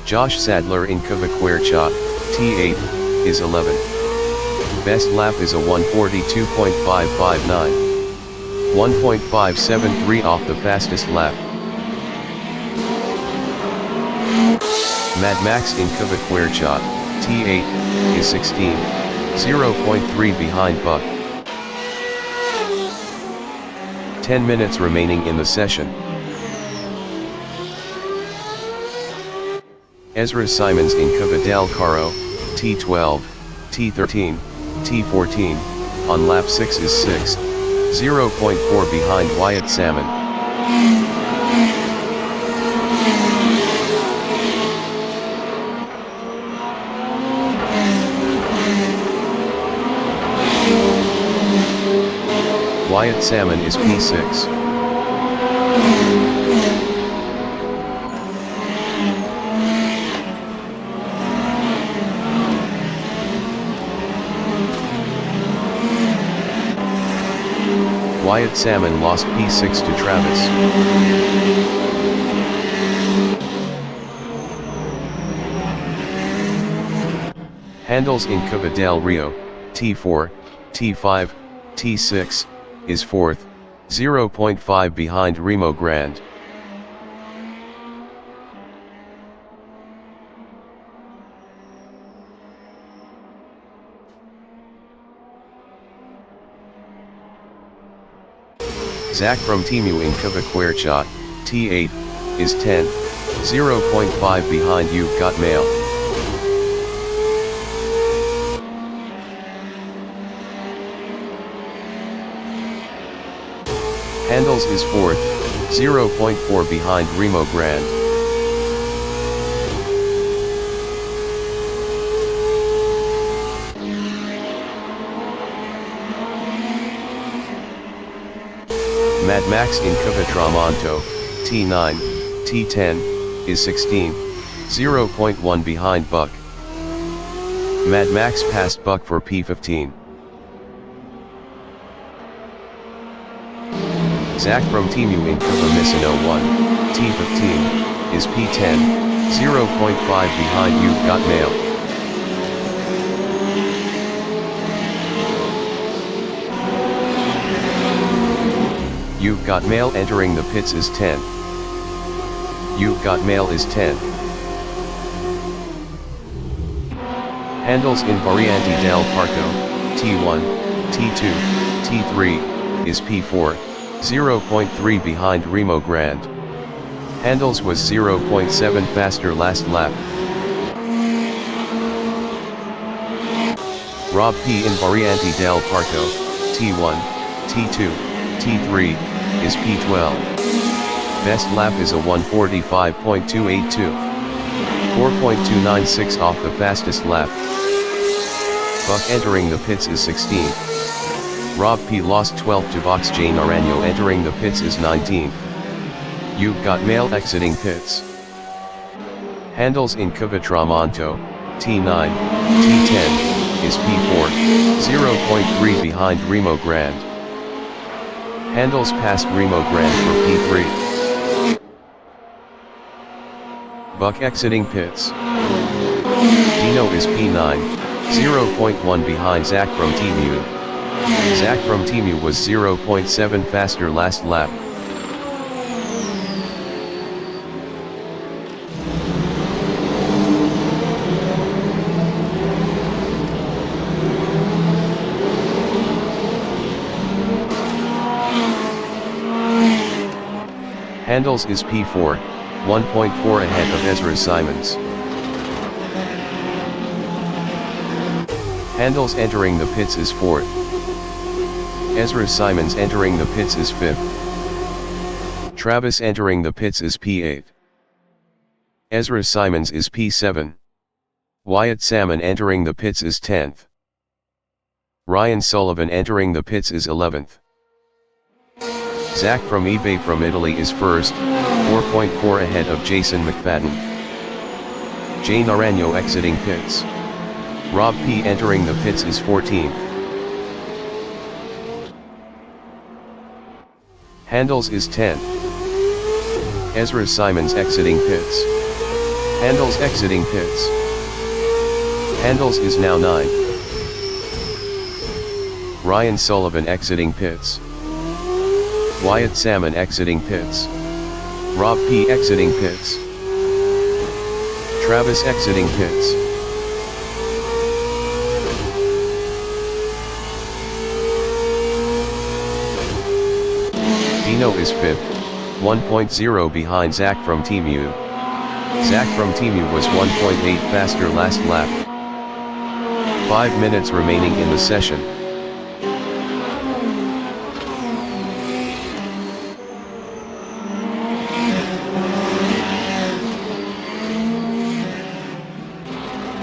Speaker 1: Josh Sadler in Cuba Querchat, T8, is 11. Best lap is a 1:42.559. 1.573 off the fastest lap. Mad Max in Cuba Querchat, T8, is 16, 0.3 behind Buck. 10 minutes remaining in the session. Ezra Simons in Cuba del Caro, T12, T13, T14, on lap 6 is 6th, 0.4 behind Wyatt Salmon. Wyatt Salmon is P6. Wyatt Salmon lost P6 to Travis. Handles in Cuba del Rio, T4, T5, T6, is 4th, 0.5 behind Remo Grande. Zach from Timu in Cuba Quercha, T8, is 10th, 0.5 behind You've Got Mail. Handles is 4th, 0.4 behind Remo Grande. Mad Max in Cuba Tramonto, T9, T10, is 16, 0.1 behind Buck. Mad Max passed Buck for P15. Zach from Timu in Cuba Misano 1, T15, is P10, 0.5 behind You've Got Mail. You've Got Mail entering the pits is 10. You've Got Mail is 10. Handles in Variante del Parco, T1, T2, T3, is P4, 0.3 behind Remo Grande. Handles was 0.7 faster last lap. Rob P in Variante del Parco, T1, T2, T3, is P12. Best lap is a 1:45.282. 4.296 off the fastest lap. Buck entering the pits is 16. Rob P lost 12 to Box. J Naranjo entering the pits is 19. You've Got Mail exiting pits. Handles in Cuba Tramonto, T9, T10, is P4, 0.3 behind Remo Grande. Handles passed Remo Grande for P3. Buck exiting pits. Deano is P9, 0.1 behind Zach from Timu. Zach from Timu was 0.7 faster last lap. Handles is P4, 1.4 ahead of Ezra Simons. Handles entering the pits is 4th. Ezra Simons entering the pits is 5th. Travis entering the pits is P8. Ezra Simons is P7. Wyatt Salmon entering the pits is 10th. Ryan Sullivan entering the pits is 11th. Zach from eBay from Italy is first, 4.4 ahead of Jason McFadden. J Naranjo exiting pits. Rob P entering the pits is 14th. Handles is 10th. Ezra Simons exiting pits. Handles exiting pits. Handles is now 9. Ryan Sullivan exiting pits. Wyatt Salmon exiting pits. Rob P exiting pits. Travis exiting pits. Deano is 5th, 1.0 behind Zach from Timu. Zach from Timu was 1.8 faster last lap. 5 minutes remaining in the session.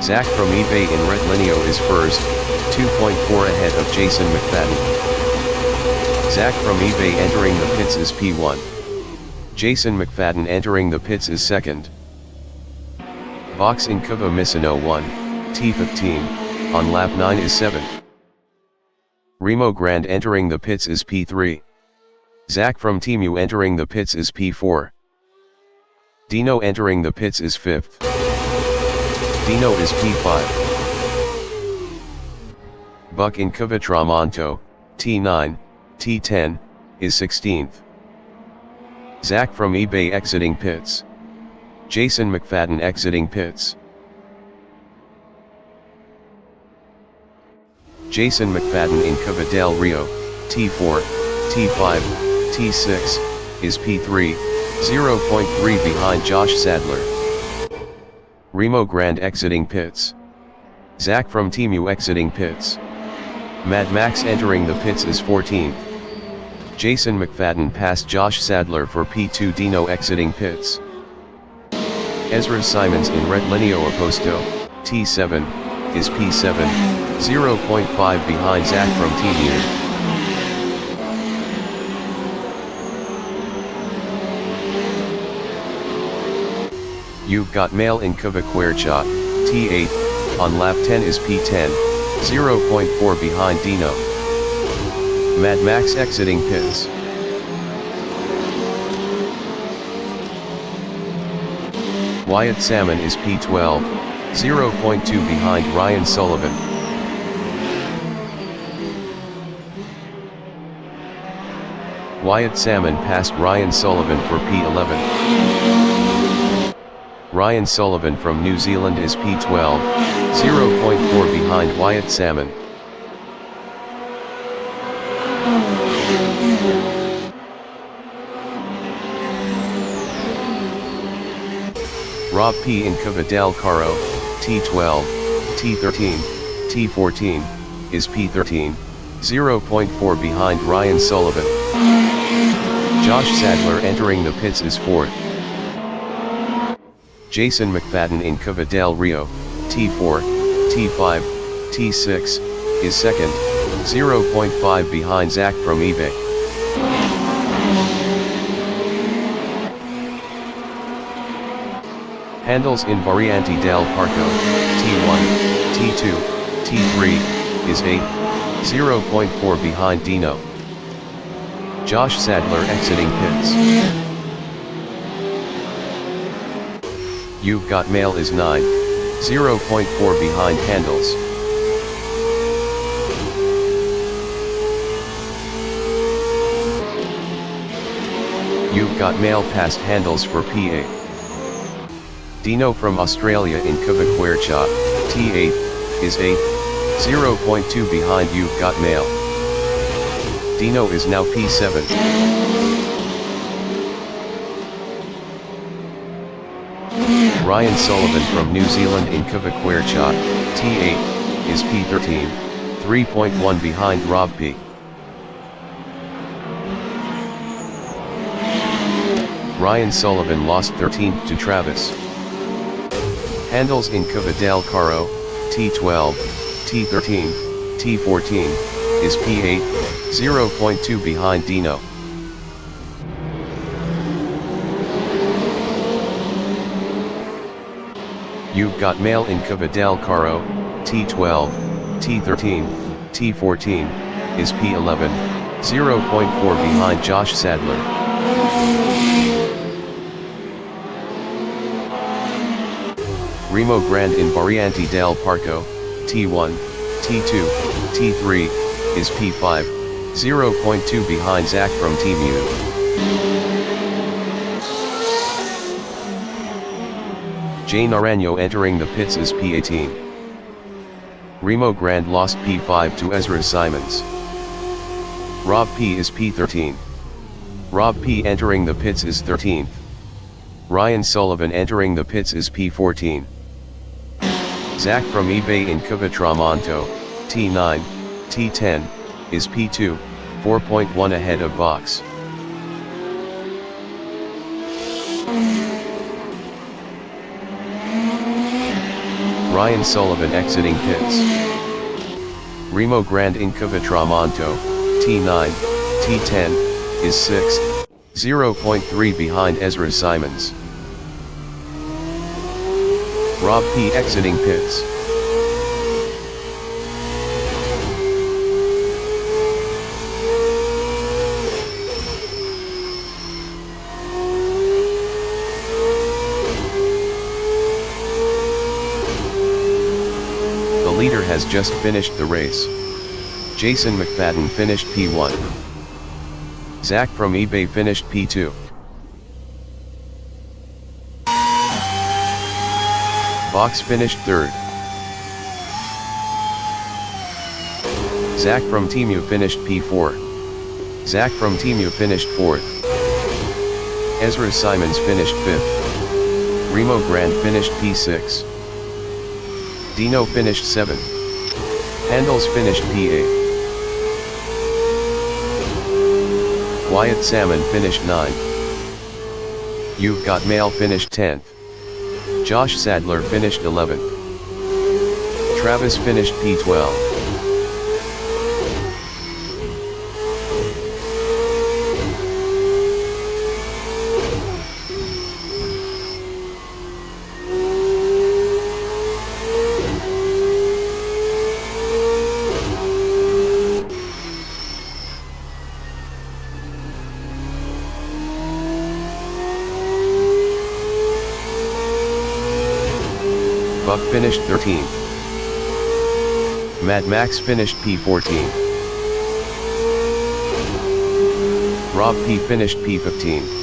Speaker 1: Zach from eBay in Red Lineo is first, 2.4 ahead of Jason McFadden. Zach from eBay entering the pits is P1. Jason McFadden entering the pits is second. Vox in Kuva Misano 1, T15, on lap 9 is 7. Remo Grand entering the pits is P3. Zach from Timu entering the pits is P4. Deano entering the pits is 5th. Deano is P5. Buck in Kuva Tramonto, T9, T10, is 16th. Zach from eBay exiting pits. Jason McFadden exiting pits. Jason McFadden in Cuba del Rio, T4, T5, T6, is P3, 0.3 behind Josh Sadler. Remo Grand exiting pits. Zach from Timu exiting pits. Mad Max entering the pits is 14th. Jason McFadden passed Josh Sadler for P2. Deano exiting pits. Ezra Simons in Red Lineo Oposto, T7, is P7, 0.5 behind Zach from Timu. You've got Mail in Cuvaquercha, T8, on lap 10 is P10, 0.4 behind Deano. Mad Max exiting pits. Wyatt Salmon is P12, 0.2 behind Ryan Sullivan. Wyatt Salmon passed Ryan Sullivan for P11. Ryan Sullivan from New Zealand is P12, 0.4 behind Wyatt Salmon. Rob P in Cuva del Caro, T12, T13, T14, is P13, 0.4 behind Ryan Sullivan. Josh Sadler entering the pits is 4th. Jason McFadden in Cuva del Rio, T4, T5, T6, is 2nd, 0.5 behind Zach from eBay. Handles in Variante del Parco, T1, T2, T3, is 8, 0.4 behind Deano. Josh Sadler exiting pits. You've Got Mail is 9, 0.4 behind Handles. You've Got Mail past Handles for P8. Deano from Australia in Cuvaquercha, T8, is 8, 0.2 behind You've Got Mail. Deano is now P7. Ryan Sullivan from New Zealand in Cuvaquercha, T8, is P13, 3.1 behind Rob P. Ryan Sullivan lost 13th to Travis. Handles in Cuva del Caro, T12, T13, T14, is P8, 0.2 behind Deano. You've Got Mail in Cuva del Caro, T12, T13, T14, is P11, 0.4 behind Josh Sadler. Remo Grand in Variante del Parco, T1, T2, T3, is P5, 0.2 behind Zach from Timu. Jay Naranjo entering the pits is P18. Remo Grand lost P5 to Ezra Simons. Rob P is P13. Rob P entering the pits is 13th. Ryan Sullivan entering the pits is P14. Zach from eBay in Cuva Tramonto, T9, T10, is P2, 4.1 ahead of Vox. Ryan Sullivan exiting pits. Remo Grand in Cuva Tramonto, T9, T10, is 6th, 0.3 behind Ezra Simons. Rob P exiting pits. The leader has just finished the race. Jason McFadden finished P1. Zach from eBay finished P2. Box finished 3rd. Zach from Team U finished P4. Zach from Team U finished 4th. Ezra Simons finished 5th. Remo Grant finished P6. Deano finished 7th. Handels finished P8. Wyatt Salmon finished 9th. You've Got Mail finished 10th. Josh Sadler finished 11th. Travis finished P12. Buck finished 13th. Mad Max finished P14. Rob P finished P15.